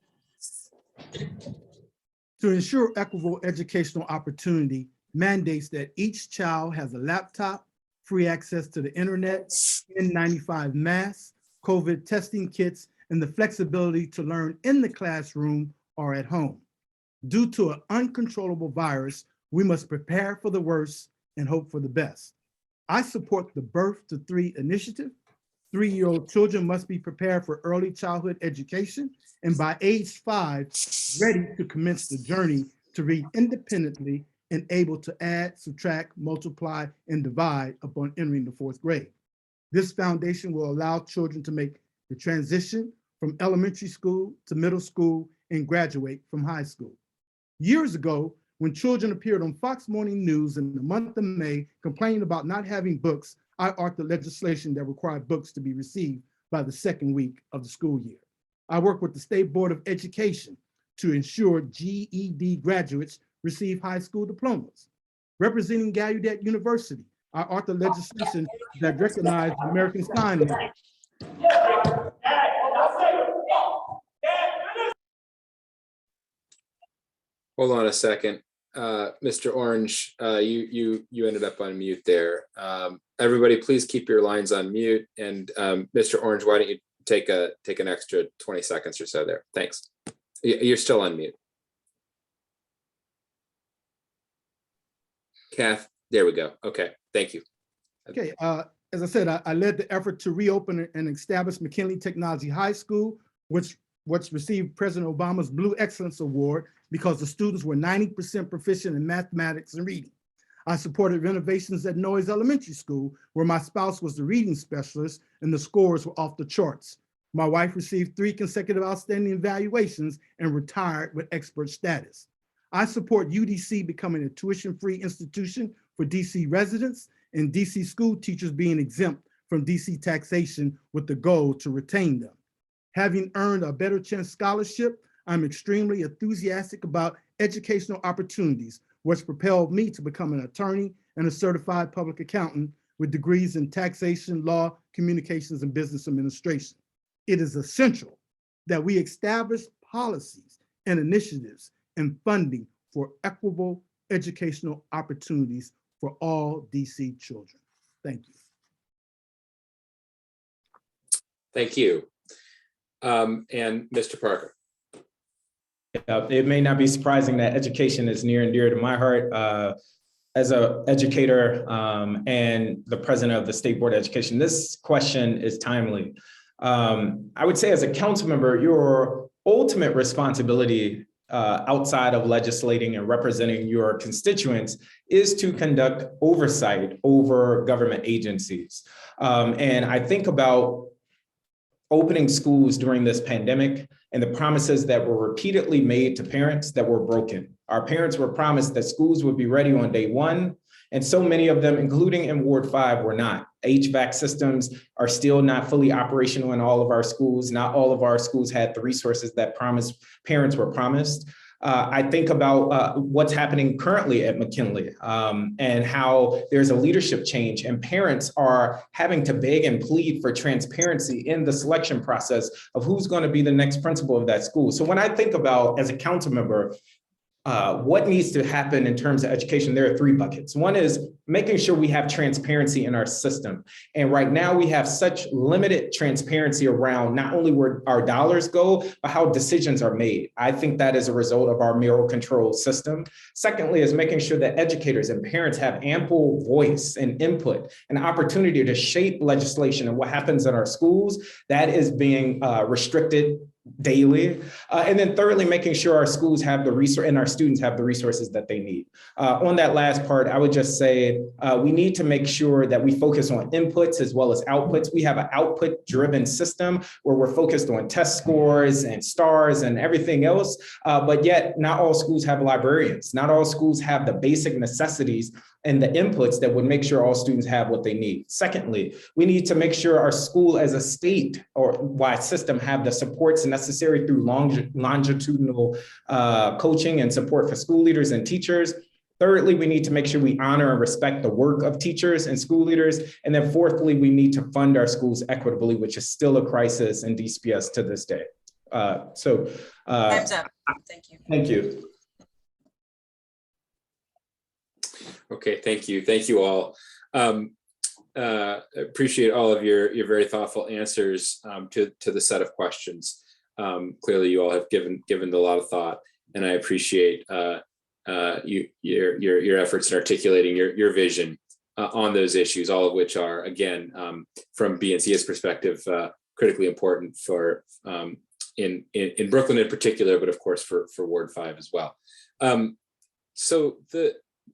To ensure equitable educational opportunity mandates that each child has a laptop, free access to the internet, N95 masks, COVID testing kits, and the flexibility to learn in the classroom or at home. Due to an uncontrollable virus, we must prepare for the worst and hope for the best. I support the Birth to 3 initiative. 3-year-old children must be prepared for early childhood education and by age 5, ready to commence the journey to read independently and able to add, subtract, multiply, and divide upon entering the 4th grade. This foundation will allow children to make the transition from elementary school to middle school and graduate from high school. Years ago, when children appeared on Fox Morning News in the month of May complaining about not having books, I authored legislation that required books to be received by the 2nd week of the school year. I work with the State Board of Education to ensure GED graduates receive high school diplomas. Representing Gallaudet University, I authored legislation that recognized American Sign Language. Hold on a second. Mr. Orange, you ended up on mute there. Everybody, please keep your lines on mute. And Mr. Orange, why don't you take an extra 20 seconds or so there? Thanks. You're still on mute. Kath, there we go. Okay, thank you. Okay, as I said, I led the effort to reopen and establish McKinley Technology High School, which received President Obama's Blue Excellence Award because the students were 90% proficient in mathematics and reading. I supported renovations at Noyes Elementary School, where my spouse was the reading specialist and the scores were off the charts. My wife received 3 consecutive outstanding evaluations and retired with expert status. I support UDC becoming a tuition-free institution for DC residents and DC school teachers being exempt from DC taxation with the goal to retain them. Having earned a Better Chance Scholarship, I'm extremely enthusiastic about educational opportunities, which propelled me to become an attorney and a certified public accountant with degrees in taxation, law, communications, and business administration. It is essential that we establish policies and initiatives and funding for equitable educational opportunities for all DC children. Thank you. Thank you. And Mr. Parker. It may not be surprising that education is near and dear to my heart. As an educator and the president of the State Board of Education, this question is timely. I would say as a council member, your ultimate responsibility outside of legislating and representing your constituents is to conduct oversight over government agencies. And I think about opening schools during this pandemic and the promises that were repeatedly made to parents that were broken. Our parents were promised that schools would be ready on day 1, and so many of them, including in Ward 5, were not. HVAC systems are still not fully operational in all of our schools. Not all of our schools had the resources that parents were promised. I think about what's happening currently at McKinley and how there's a leadership change and parents are having to beg and plead for transparency in the selection process of who's going to be the next principal of that school. So when I think about, as a council member, what needs to happen in terms of education, there are 3 buckets. One is making sure we have transparency in our system. And right now we have such limited transparency around not only where our dollars go, but how decisions are made. I think that is a result of our mayoral control system. Secondly, is making sure that educators and parents have ample voice and input and opportunity to shape legislation and what happens in our schools. That is being restricted daily. And then thirdly, making sure our schools have the resource and our students have the resources that they need. On that last part, I would just say we need to make sure that we focus on inputs as well as outputs. We have an output-driven system where we're focused on test scores and stars and everything else, but yet not all schools have librarians. Not all schools have the basic necessities and the inputs that would make sure all students have what they need. Secondly, we need to make sure our school as a state or wide system have the supports necessary through longitudinal coaching and support for school leaders and teachers. Thirdly, we need to make sure we honor and respect the work of teachers and school leaders. And then fourthly, we need to fund our schools equitably, which is still a crisis in DCPS to this day. Time's up. Thank you. Thank you. Okay, thank you. Thank you all. Appreciate all of your very thoughtful answers to the set of questions. Clearly, you all have given a lot of thought, and I appreciate your efforts in articulating your vision on those issues, all of which are, again, from BNCA's perspective, critically important for in Brooklyn in particular, but of course for Ward 5 as well. So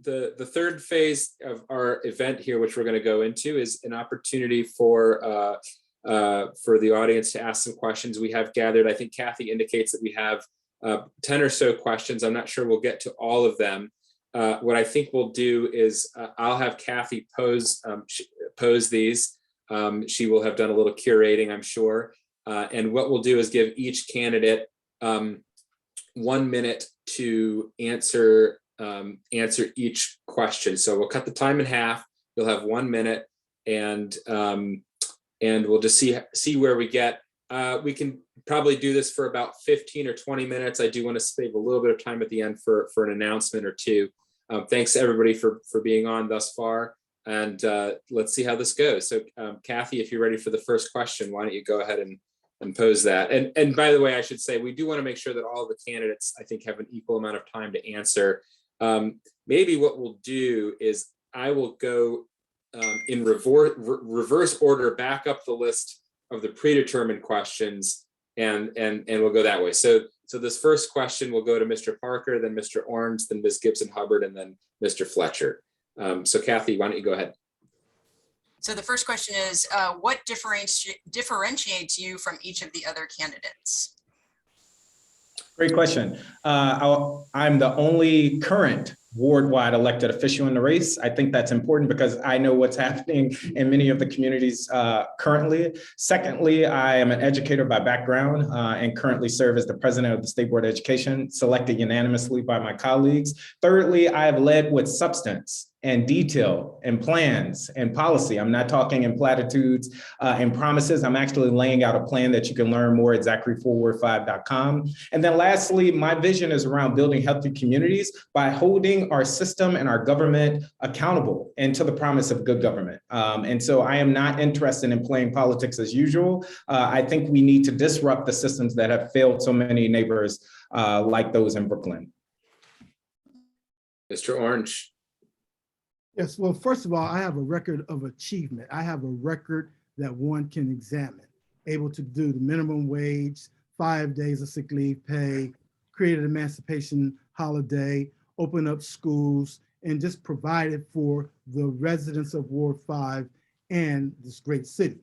the third phase of our event here, which we're going to go into, is an opportunity for the audience to ask some questions. We have gathered, I think Kathy indicates that we have 10 or so questions. I'm not sure we'll get to all of them. What I think we'll do is I'll have Kathy pose these. She will have done a little curating, I'm sure. And what we'll do is give each candidate 1 minute to answer each question. So we'll cut the time in half. You'll have 1 minute, and we'll just see where we get. We can probably do this for about 15 or 20 minutes. I do want to save a little bit of time at the end for an announcement or two. Thanks everybody for being on thus far, and let's see how this goes. So Kathy, if you're ready for the first question, why don't you go ahead and pose that. And by the way, I should say, we do want to make sure that all the candidates, I think, have an equal amount of time to answer. Maybe what we'll do is I will go in reverse order, back up the list of the predetermined questions, and we'll go that way. So this first question will go to Mr. Parker, then Mr. Orange, then Ms. Gibson Hubbard, and then Mr. Fletcher. So Kathy, why don't you go ahead? So the first question is, what differentiates you from each of the other candidates? Great question. I'm the only current ward-wide elected official in the race. I think that's important because I know what's happening in many of the communities currently. Secondly, I am an educator by background and currently serve as the president of the State Board of Education, selected unanimously by my colleagues. Thirdly, I have led with substance and detail and plans and policy. I'm not talking in platitudes and promises. I'm actually laying out a plan that you can learn more at Zachary4ward5.com. And then lastly, my vision is around building healthy communities by holding our system and our government accountable and to the promise of good government. And so I am not interested in playing politics as usual. I think we need to disrupt the systems that have failed so many neighbors like those in Brooklyn. Mr. Orange. Yes, well, first of all, I have a record of achievement. I have a record that one can examine, able to do the minimum wage, 5 days of sick leave pay, create an emancipation holiday, open up schools, and just provided for the residents of Ward 5 and this great city.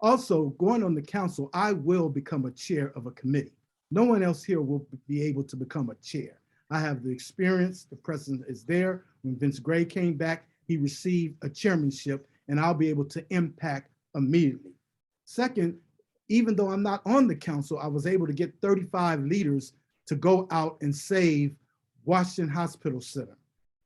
Also, going on the council, I will become a chair of a committee. No one else here will be able to become a chair. I have the experience, the precedent is there. When Vince Gray came back, he received a chairmanship, and I'll be able to impact immediately. Second, even though I'm not on the council, I was able to get 35 leaders to go out and save Washington Hospital Center,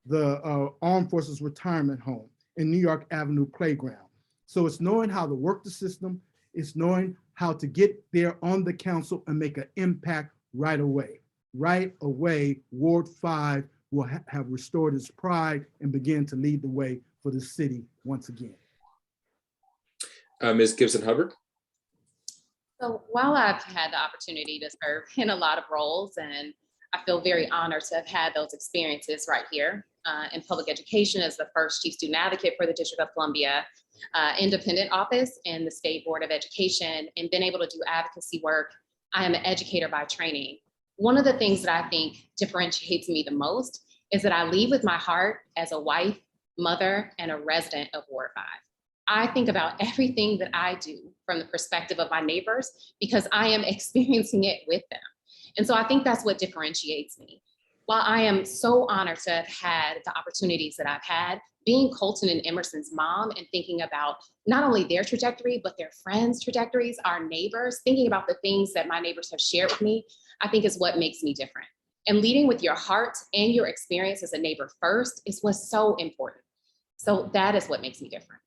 the Armed Forces Retirement Home, and New York Avenue Playground. So it's knowing how to work the system, it's knowing how to get there on the council and make an impact right away. Right away, Ward 5 will have restored its pride and begin to lead the way for the city once again. Ms. Gibson Hubbard. So while I've had the opportunity to serve in a lot of roles, and I feel very honored to have had those experiences right here in public education as the first chief student advocate for the District of Columbia, independent office in the State Board of Education, and been able to do advocacy work. I am an educator by training. One of the things that I think differentiates me the most is that I lead with my heart as a wife, mother, and a resident of Ward 5. I think about everything that I do from the perspective of my neighbors because I am experiencing it with them. And so I think that's what differentiates me. While I am so honored to have had the opportunities that I've had, being Colton and Emerson's mom and thinking about not only their trajectory, but their friends' trajectories, our neighbors, thinking about the things that my neighbors have shared with me, I think is what makes me different. And leading with your heart and your experience as a neighbor first is what's so important. So that is what makes me different.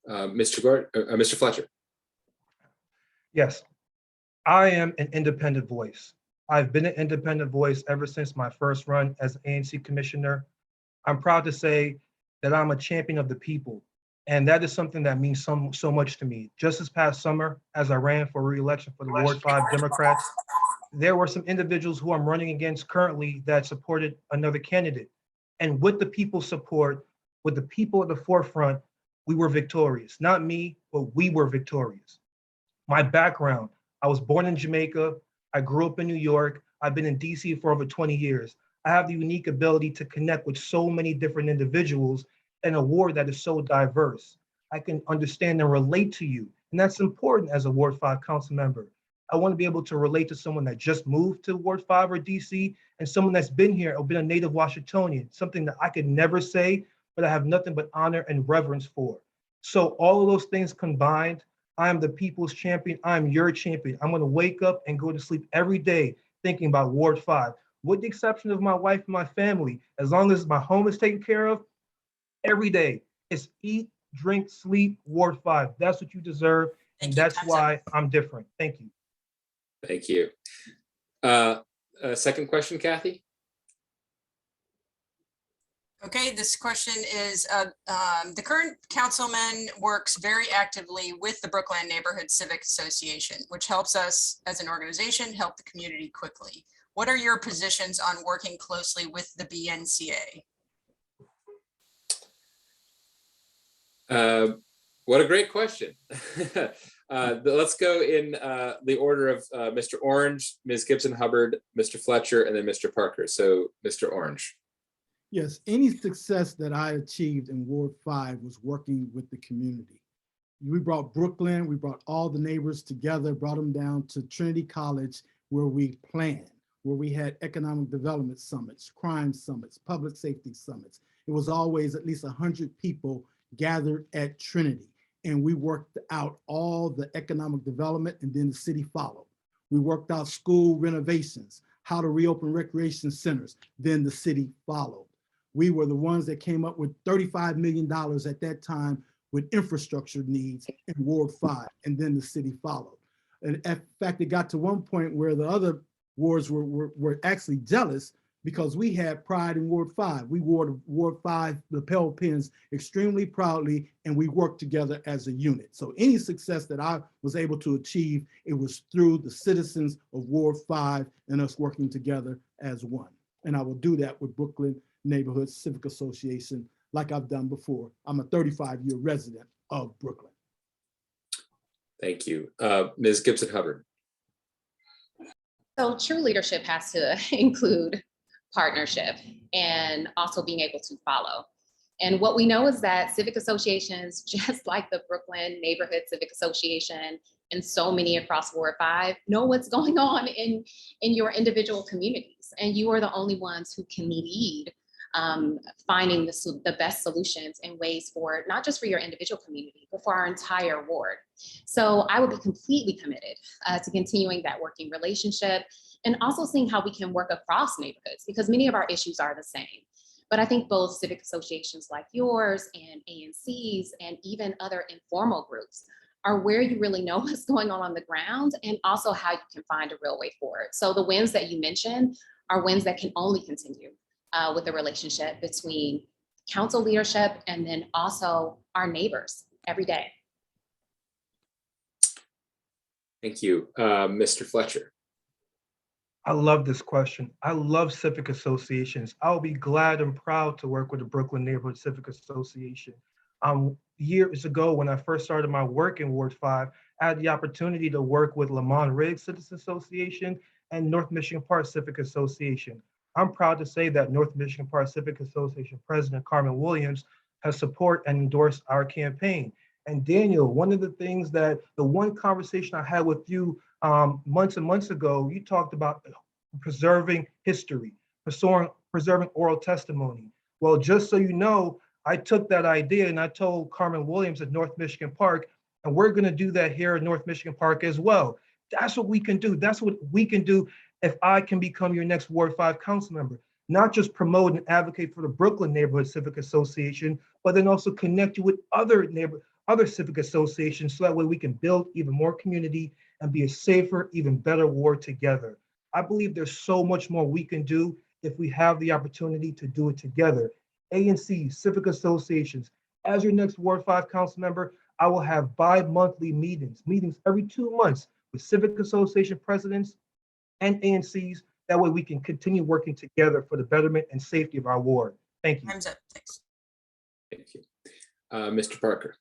Mr. Fletcher. Yes, I am an independent voice. I've been an independent voice ever since my first run as ANC commissioner. I'm proud to say that I'm a champion of the people. And that is something that means so much to me. Just this past summer, as I ran for re-election for the Ward 5 Democrats, there were some individuals who I'm running against currently that supported another candidate. And with the people's support, with the people at the forefront, we were victorious. Not me, but we were victorious. My background, I was born in Jamaica. I grew up in New York. I've been in DC for over 20 years. I have the unique ability to connect with so many different individuals in a ward that is so diverse. I can understand and relate to you. And that's important as a Ward 5 council member. I want to be able to relate to someone that just moved to Ward 5 or DC and someone that's been here or been a native Washingtonian, something that I could never say, but I have nothing but honor and reverence for. So all of those things combined, I am the people's champion. I'm your champion. I'm going to wake up and go to sleep every day thinking about Ward 5, with the exception of my wife and my family. As long as my home is taken care of, every day it's eat, drink, sleep, Ward 5. That's what you deserve. And Thank you. that's Time's why up. I'm different. Thank you. Thank you. Second question, Kathy? Okay, this question is, the current councilman works very actively with the Brooklyn Neighborhood Civic Association, which helps us as an organization help the community quickly. What are your positions on working closely with the BNCA? What a great question. Let's go in the order of Mr. Orange, Ms. Gibson Hubbard, Mr. Fletcher, and then Mr. Parker. So Mr. Orange. Yes, any success that I achieved in Ward 5 was working with the community. We brought Brooklyn, we brought all the neighbors together, brought them down to Trinity College where we planned, where we had economic development summits, crime summits, public safety summits. It was always at least 100 people gathered at Trinity, and we worked out all the economic development, and then the city followed. We worked out school renovations, how to reopen recreation centers, then the city followed. We were the ones that came up with $35 million at that time with infrastructure needs in Ward 5, and then the city followed. And in fact, it got to one point where the other wards were actually jealous because we had pride in Ward 5. We wore the Ward 5 lapel pins extremely proudly, and we worked together as a unit. So any success that I was able to achieve, it was through the citizens of Ward 5 and us working together as one. And I will do that with Brooklyn Neighborhood Civic Association like I've done before. I'm a 35-year resident of Brooklyn. Thank you. Ms. Gibson Hubbard. So true leadership has to include partnership and also being able to follow. And what we know is that civic associations, just like the Brooklyn Neighborhood Civic Association and so many across Ward 5, know what's going on in your individual communities. And you are the only ones who can lead finding the best solutions and ways for not just for your individual community, but for our entire ward. So I would be completely committed to continuing that working relationship and also seeing how we can work across neighborhoods, because many of our issues are the same. But I think both civic associations like yours and ANCs and even other informal groups are where you really know what's going on the ground and also how you can find a real way forward. So the wins that you mentioned are wins that can only continue with the relationship between council leadership and then also our neighbors every day. Thank you. Mr. Fletcher. I love this question. I love civic associations. I'll be glad and proud to work with the Brooklyn Neighborhood Civic Association. Years ago, when I first started my work in Ward 5, I had the opportunity to work with Lamont Riggs Citizens Association and North Michigan Park Civic Association. I'm proud to say that North Michigan Park Civic Association President Carmen Williams has support and endorsed our campaign. And Daniel, one of the things that the one conversation I had with you months and months ago, you talked about preserving history, preserving oral testimony. Well, just so you know, I took that idea and I told Carmen Williams at North Michigan Park, and we're going to do that here at North Michigan Park as well. That's what we can do. That's what we can do if I can become your next Ward 5 council member. Not just promote and advocate for the Brooklyn Neighborhood Civic Association, but then also connect you with other civic associations so that way we can build even more community and be a safer, even better ward together. I believe there's so much more we can do if we have the opportunity to do it together. ANC, civic associations. As your next Ward 5 council member, I will have bi-monthly meetings every 2 months with civic association presidents and ANCs. That way we can continue working together for the betterment and safety of our ward. Thank you. Time's up. Thanks. Thank you. Mr. Parker.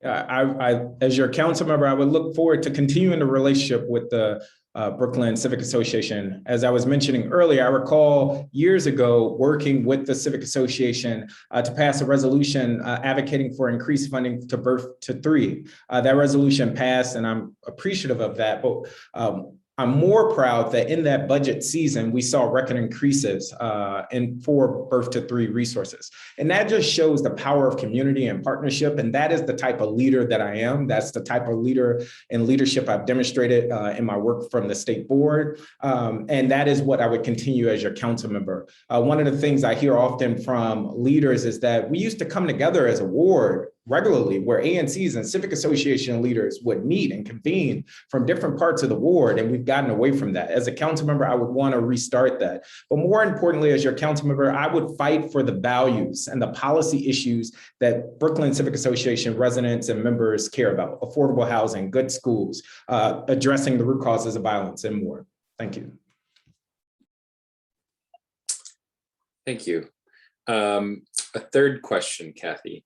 As your council member, I would look forward to continuing the relationship with the Brooklyn Civic Association. As I was mentioning earlier, I recall years ago working with the Civic Association to pass a resolution advocating for increased funding to birth to 3. That resolution passed, and I'm appreciative of that. But I'm more proud that in that budget season, we saw record increases for birth to 3 resources. And that just shows the power of community and partnership. And that is the type of leader that I am. That's the type of leader and leadership I've demonstrated in my work from the state board. And that is what I would continue as your council member. One of the things I hear often from leaders is that we used to come together as a ward regularly, where ANCs and civic association leaders would meet and convene from different parts of the ward, and we've gotten away from that. As a council member, I would want to restart that. But more importantly, as your council member, I would fight for the values and the policy issues that Brooklyn Civic Association residents and members care about: affordable housing, good schools, addressing the root causes of violence, and more. Thank you. Thank you. A third question, Kathy.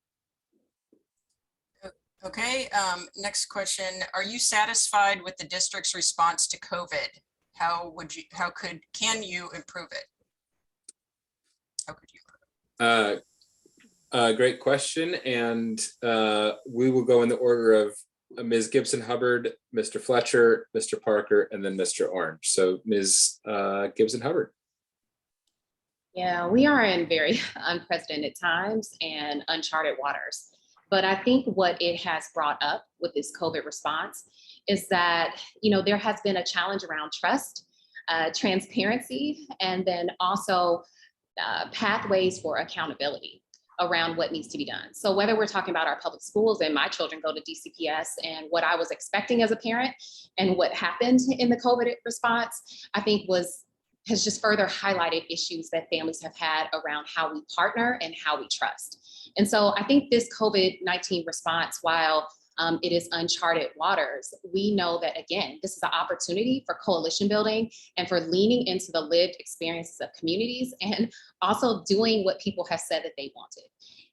Okay, next question. Are you satisfied with the district's response to COVID? Can you improve it? How could you? Great question. And we will go in the order of Ms. Gibson Hubbard, Mr. Fletcher, Mr. Parker, and then Mr. Orange. So Ms. Gibson Hubbard. Yeah, we are in very unprecedented times and uncharted waters. But I think what it has brought up with this COVID response is that, there has been a challenge around trust, transparency, and then also pathways for accountability around what needs to be done. So whether we're talking about our public schools, and my children go to DCPS, and what I was expecting as a parent and what happened in the COVID response, I think has just further highlighted issues that families have had around how we partner and how we trust. And so I think this COVID-19 response, while it is uncharted waters, we know that, again, this is an opportunity for coalition building and for leaning into the lived experiences of communities, and also doing what people have said that they wanted.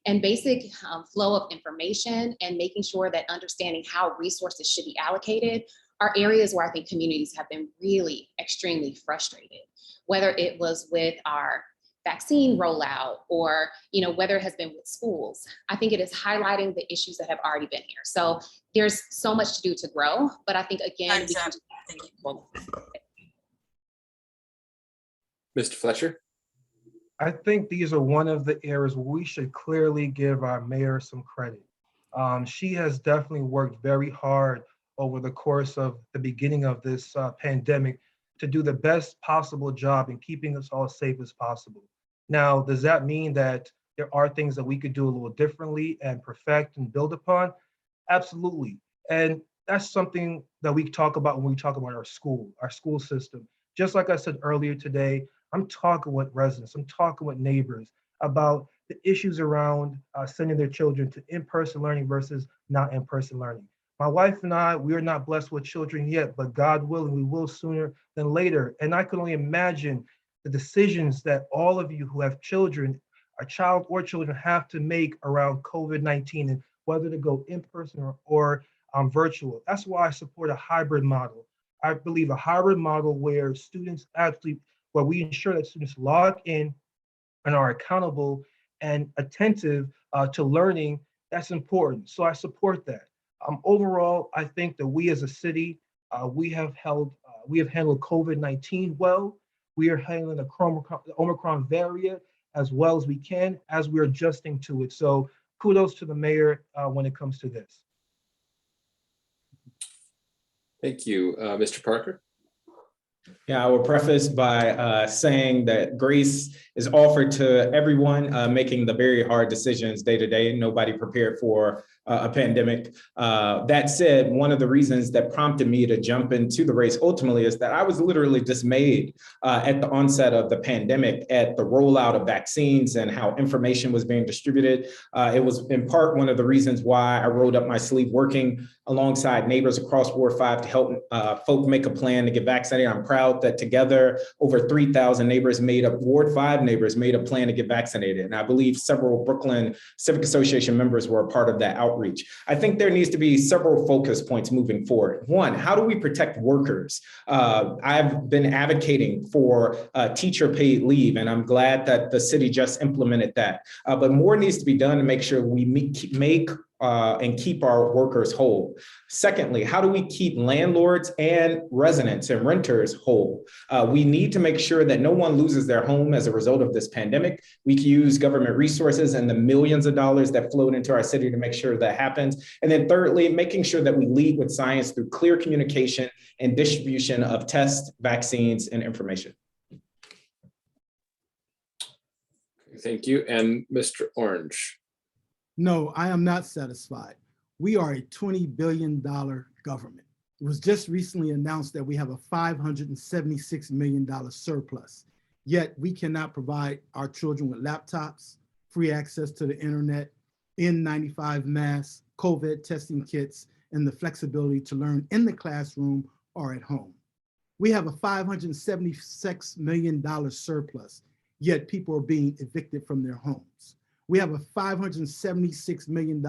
And basic flow of information and making sure that understanding how resources should be allocated are areas where I think communities have been really extremely frustrated, whether it was with our vaccine rollout or whether it has been with schools. I think it is highlighting the issues that have already been here. So there's so much to do to grow, but I think, again, Mr. Fletcher. I think these are one of the areas where we should clearly give our mayor some credit. She has definitely worked very hard over the course of the beginning of this pandemic to do the best possible job in keeping us all safe as possible. Now, does that mean that there are things that we could do a little differently and perfect and build upon? Absolutely. And that's something that we talk about when we talk about our school system. Just like I said earlier today, I'm talking with residents, I'm talking with neighbors about the issues around sending their children to in-person learning versus not in-person learning. My wife and I, we are not blessed with children yet, but God willing, we will sooner than later. And I can only imagine the decisions that all of you who have children, a child or children, have to make around COVID-19 and whether to go in person or virtual. That's why I support a hybrid model. I believe a hybrid model where where we ensure that students log in and are accountable and attentive to learning. That's important. So I support that. Overall, I think that we as a city, we have handled COVID-19 well. We are handling the Omicron variant as well as we can as we're adjusting to it. So kudos to the mayor when it comes to this. Thank you. Mr. Parker? Yeah, I will preface by saying that grace is offered to everyone making the very hard decisions day to day. Nobody prepared for a pandemic. That said, one of the reasons that prompted me to jump into the race ultimately is that I was literally dismayed at the onset of the pandemic at the rollout of vaccines and how information was being distributed. It was in part one of the reasons why I rolled up my sleeve working alongside neighbors across Ward 5 to help folk make a plan to get vaccinated. I'm proud that together over 3,000 neighbors Ward 5 neighbors made a plan to get vaccinated. And I believe several Brooklyn Civic Association members were a part of that outreach outreach. I think there needs to be several focus points moving forward. One, how do we protect workers? I've been advocating for teacher paid leave, and I'm glad that the city just implemented that. But more needs to be done to make sure we make and keep our workers whole. Secondly, how do we keep landlords and residents and renters whole? We need to make sure that no one loses their home as a result of this pandemic. We can use government resources and the millions of dollars that flowed into our city to make sure that happens. And then thirdly, making sure that we lead with science through clear communication and distribution of tests, vaccines, and information. Thank you. And Mr. Orange. No, I am not satisfied. We are a $20 billion government. It was just recently announced that we have a $576 million surplus, yet we cannot provide our children with laptops, free access to the internet, N95 masks, COVID testing kits, and the flexibility to learn in the classroom or at home. We have a $576 million surplus, yet people are being evicted from their homes. We have a $576 million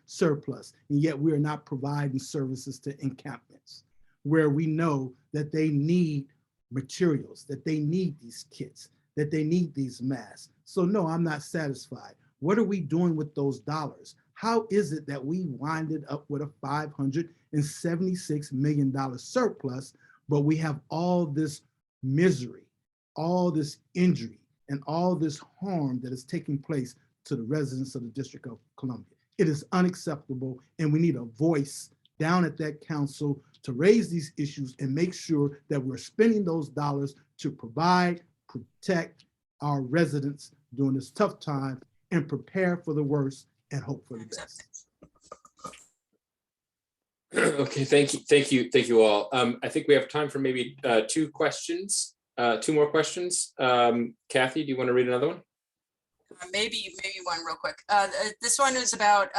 surplus, and yet we are not providing services to encampments where we know that they need materials, that they need these kits, that they need these masks. So no, I'm not satisfied. What are we doing with those dollars? How is it that we winded up with a $576 million surplus, but we have all this misery, all this injury, and all this harm that is taking place to the residents of the District of Columbia? It is unacceptable, and we need a voice down at that council to raise these issues and make sure that we're spending those dollars to provide, protect our residents during this tough time and prepare for the worst and hope for the best. Okay, thank you all. I think we have time for maybe two more questions. Kathy, do you want to read another one? Maybe one real quick. This one is about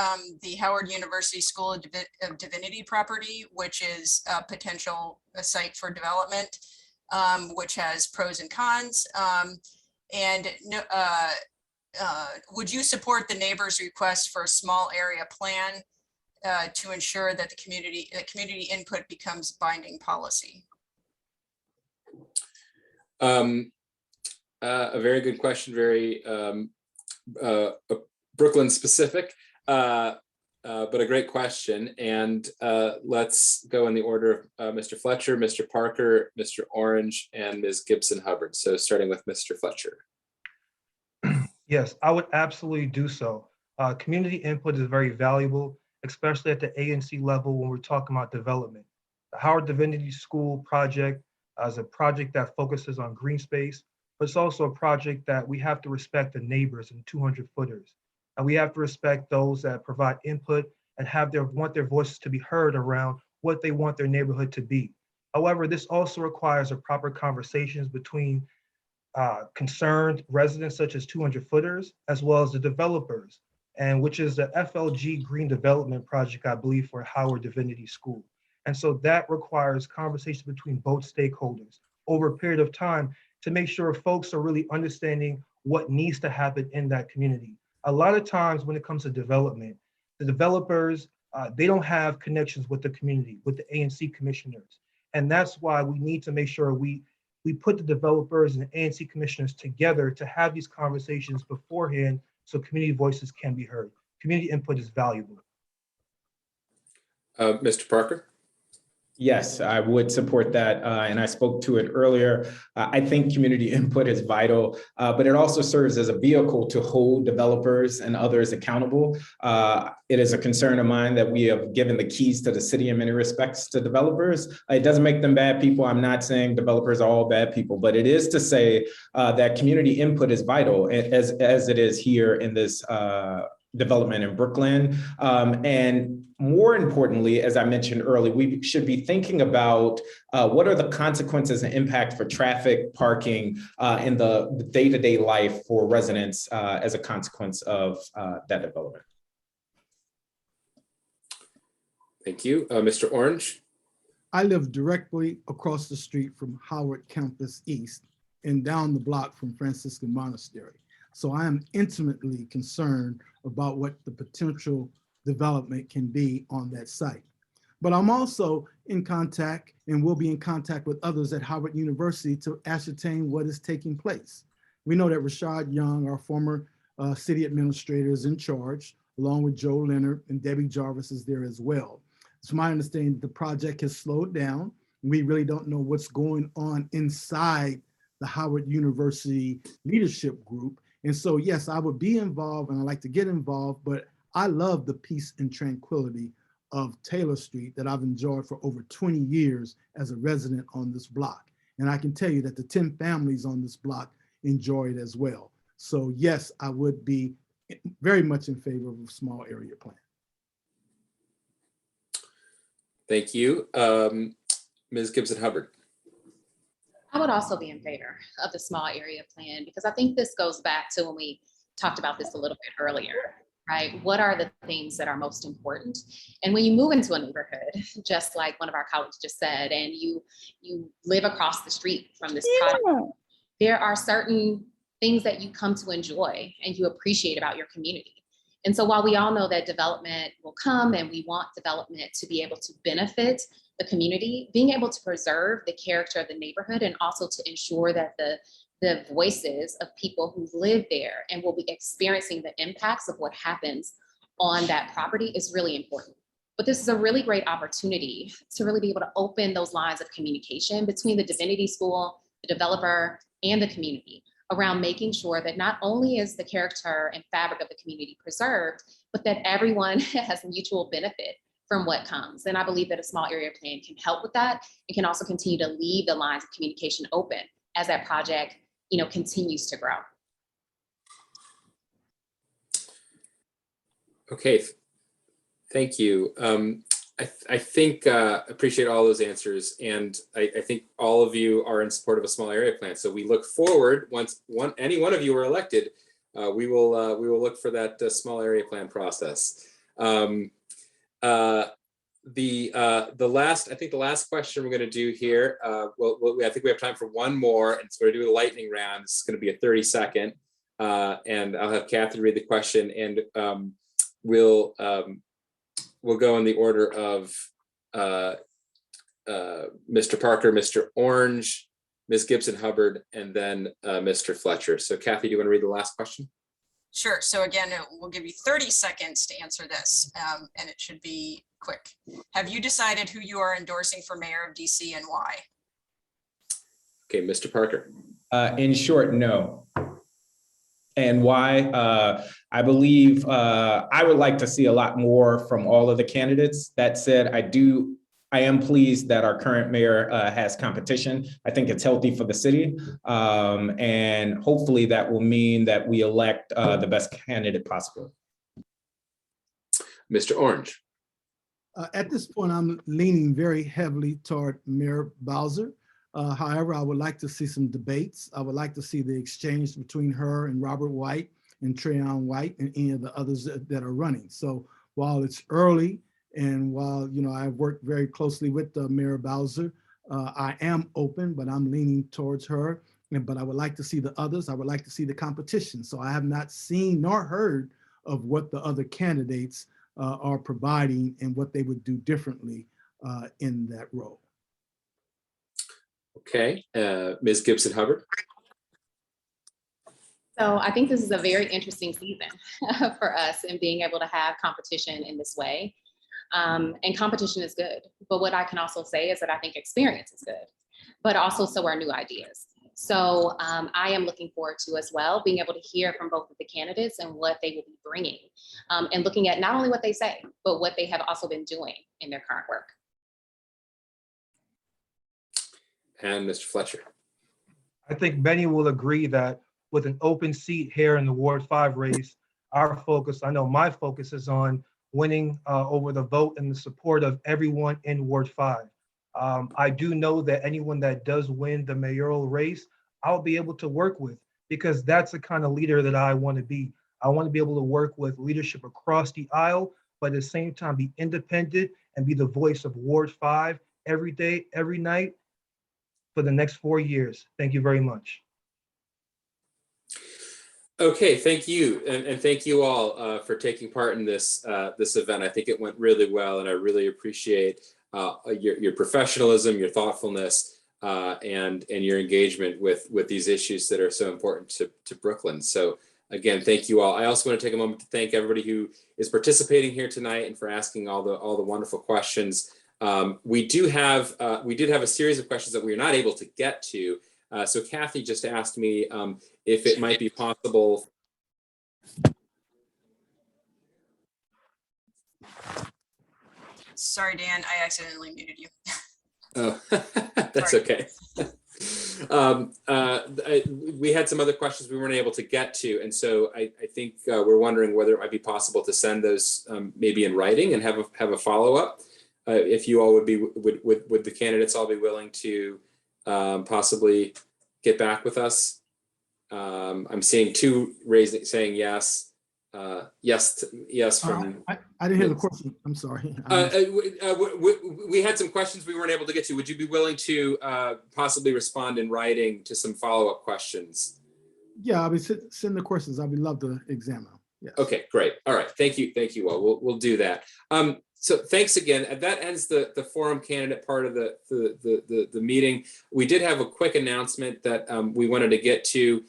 the Howard University School of Divinity property, which is a potential site for development, which has pros and cons. Would you support the neighbor's request for a small area plan to ensure that the community input becomes binding policy? A very good question, very Brooklyn specific, but a great question. And let's go in the order of Mr. Fletcher, Mr. Parker, Mr. Orange, and Ms. Gibson Hubbard. So starting with Mr. Fletcher. Yes, I would absolutely do so. Community input is very valuable, especially at the ANC level when we're talking about development. The Howard Divinity School project is a project that focuses on green space, but it's also a project that we have to respect the neighbors and 200 footers. And we have to respect those that provide input and want their voices to be heard around what they want their neighborhood to be. However, this also requires a proper conversations between concerned residents such as 200 footers, as well as the developers, and which is the FLG Green Development Project, I believe, for Howard Divinity School. And so that requires conversation between both stakeholders over a period of time to make sure folks are really understanding what needs to happen in that community. A lot of times when it comes to development, the developers, they don't have connections with the community, with the ANC commissioners. And that's why we need to make sure we put the developers and the ANC commissioners together to have these conversations beforehand so community voices can be heard. Community input is valuable. Mr. Parker? Yes, I would support that. And I spoke to it earlier. I think community input is vital, but it also serves as a vehicle to hold developers and others accountable. It is a concern of mine that we have given the keys to the city in many respects to developers. It doesn't make them bad people. I'm not saying developers are all bad people, but it is to say that community input is vital, as it is here in this development in Brooklyn. And more importantly, as I mentioned earlier, we should be thinking about what are the consequences and impact for traffic, parking, and the day-to-day life for residents as a consequence of that development. Thank you. Mr. Orange? I live directly across the street from Howard Campus East and down the block from Franciscan Monastery. So I am intimately concerned about what the potential development can be on that site. But I'm also in contact and will be in contact with others at Howard University to ascertain what is taking place. We know that Rashad Young, our former city administrator, is in charge, along with Joe Leonard, and Debbie Jarvis is there as well. It's my understanding the project has slowed down. We really don't know what's going on inside the Howard University leadership group. And so, yes, I would be involved and I like to get involved, but I love the peace and tranquility of Taylor Street that I've enjoyed for over 20 years as a resident on this block. And I can tell you that the 10 families on this block enjoy it as well. So yes, I would be very much in favor of a small area plan. Thank you. Ms. Gibson Hubbard. I would also be in favor of the small area plan because I think this goes back to when we talked about this a little bit earlier, right? What are the things that are most important? And when you move into a neighborhood, just like one of our colleagues just said, and you live across the street from this project, there are certain things that you come to enjoy and you appreciate about your community. And so while we all know that development will come and we want development to be able to benefit the community, being able to preserve the character of the neighborhood and also to ensure that the voices of people who live there and will be experiencing the impacts of what happens on that property is really important. But this is a really great opportunity to really be able to open those lines of communication between the Divinity School, the developer, and the community around making sure that not only is the character and fabric of the community preserved, but that everyone has mutual benefit from what comes. And I believe that a small area plan can help with that. It can also continue to leave the lines of communication open as that project, continues to grow. Okay, thank you. I think appreciate all those answers, and I think all of you are in support of a small area plan. So we look forward once any one of you are elected, we will look for that small area plan process. The last question we're going to do here. I think we have time for one more, and so we're going to do a lightning round. It's going to be a 30-second, and I'll have Kathy read the question, and we'll go in the order of Mr. Parker, Mr. Orange, Ms. Gibson Hubbard, and then Mr. Fletcher. So Kathy, do you want to read the last question? Sure. So again, we'll give you 30 seconds to answer this, and it should be quick. Have you decided who you are endorsing for mayor of DC and why? Okay, Mr. Parker. In short, no. And why? I believe I would like to see a lot more from all of the candidates. That said, I am pleased that our current mayor has competition. I think it's healthy for the city. And hopefully that will mean that we elect the best candidate possible. Mr. Orange. At this point, I'm leaning very heavily toward Mayor Bowser. However, I would like to see some debates. I would like to see the exchange between her and Robert White and Trayon White and any of the others that are running. So while it's early and while I've worked very closely with Mayor Bowser, I am open, but I'm leaning towards her. But I would like to see the others. I would like to see the competition. So I have not seen nor heard of what the other candidates are providing and what they would do differently in that role. Okay, Ms. Gibson Hubbard. So I think this is a very interesting season for us in being able to have competition in this way. And competition is good. But what I can also say is that I think experience is good, but also so are new ideas. So I am looking forward to as well being able to hear from both of the candidates and what they will be bringing and looking at not only what they say, but what they have also been doing in their current work. And Mr. Fletcher. I think many will agree that with an open seat here in the Ward 5 race, our focus, I know my focus is on winning over the vote and the support of everyone in Ward 5. I do know that anyone that does win the mayoral race, I'll be able to work with, because that's the kind of leader that I want to be. I want to be able to work with leadership across the aisle, but at the same time be independent and be the voice of Ward 5 every day, every night for the next 4 years. Thank you very much. Okay, thank you, and thank you all for taking part in this this event. I think it went really well, and I really appreciate your professionalism, your thoughtfulness, and your engagement with these issues that are so important to Brooklyn. So again, thank you all. I also want to take a moment to thank everybody who is participating here tonight and for asking all the wonderful questions. We did have a series of questions that we were not able to get to. So Kathy just asked me if it might be possible. Sorry, Dan, I accidentally muted you. Oh, that's Sorry. okay. We had some other questions we weren't able to get to, and so I think we're wondering whether it might be possible to send those maybe in writing and have a follow up. If you all would the candidates all be willing to possibly get back with us? I'm seeing two saying yes. Yes from. I didn't hear the question. I'm sorry. We had some questions we weren't able to get to. Would you be willing to possibly respond in writing to some follow-up questions? Yeah, I'll be send the questions. I'd be love to examine them. Yes. Okay, great. All right. Thank you all. We'll do that. So thanks again. That ends the forum candidate part of the meeting. We did have a quick announcement that we wanted to get to.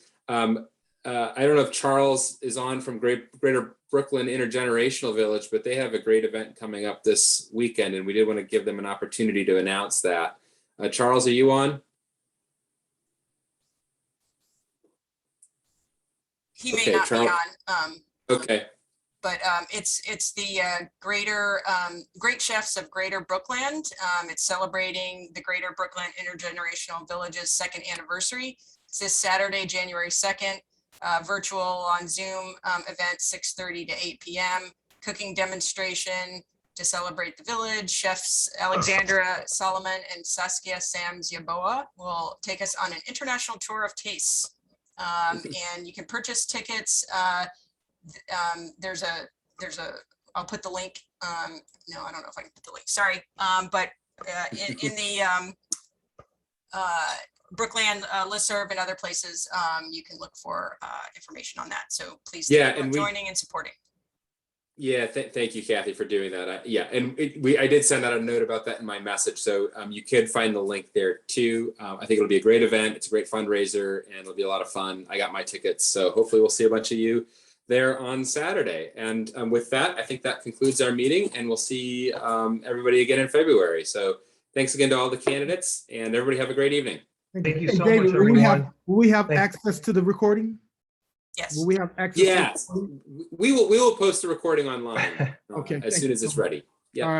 I don't know if Charles is on from Greater Brooklyn Intergenerational Village, but they have a great event coming up this weekend, and we did want to give them an opportunity to announce that. Charles, are you on? He may not Charles. be on. Okay. But it's the Great Chefs of Greater Brookland. It's celebrating the Greater Brooklyn Intergenerational Village's 2nd anniversary. It's this Saturday, January 2nd. Virtual on Zoom event 6:30 to 8 p.m. Cooking demonstration to celebrate the village. Chefs Alexandra Solomon and Saskia Sams Yaboa will take us on an international tour of tastes. And you can purchase tickets. I'll put the link. No, I don't know if I can put the link. Sorry. But in the Brookland listserv and other places, you can look for information on that. So please joining and supporting. Yeah, thank you, Kathy, for doing that. I did send out a note about that in my message. So you could find the link there too. I think it'll be a great event. It's a great fundraiser and it'll be a lot of fun. I got my tickets. So hopefully we'll see a bunch of you there on Saturday. And with that, I think that concludes our meeting and we'll see everybody again in February. So thanks again to all the candidates and everybody have a great evening. Thank you Hey, so David, much, everyone. will we have Thank you. access to the recording? Yes. Will we have access? Yes, we will post the recording online Okay, as soon as it's ready. Yeah. All right.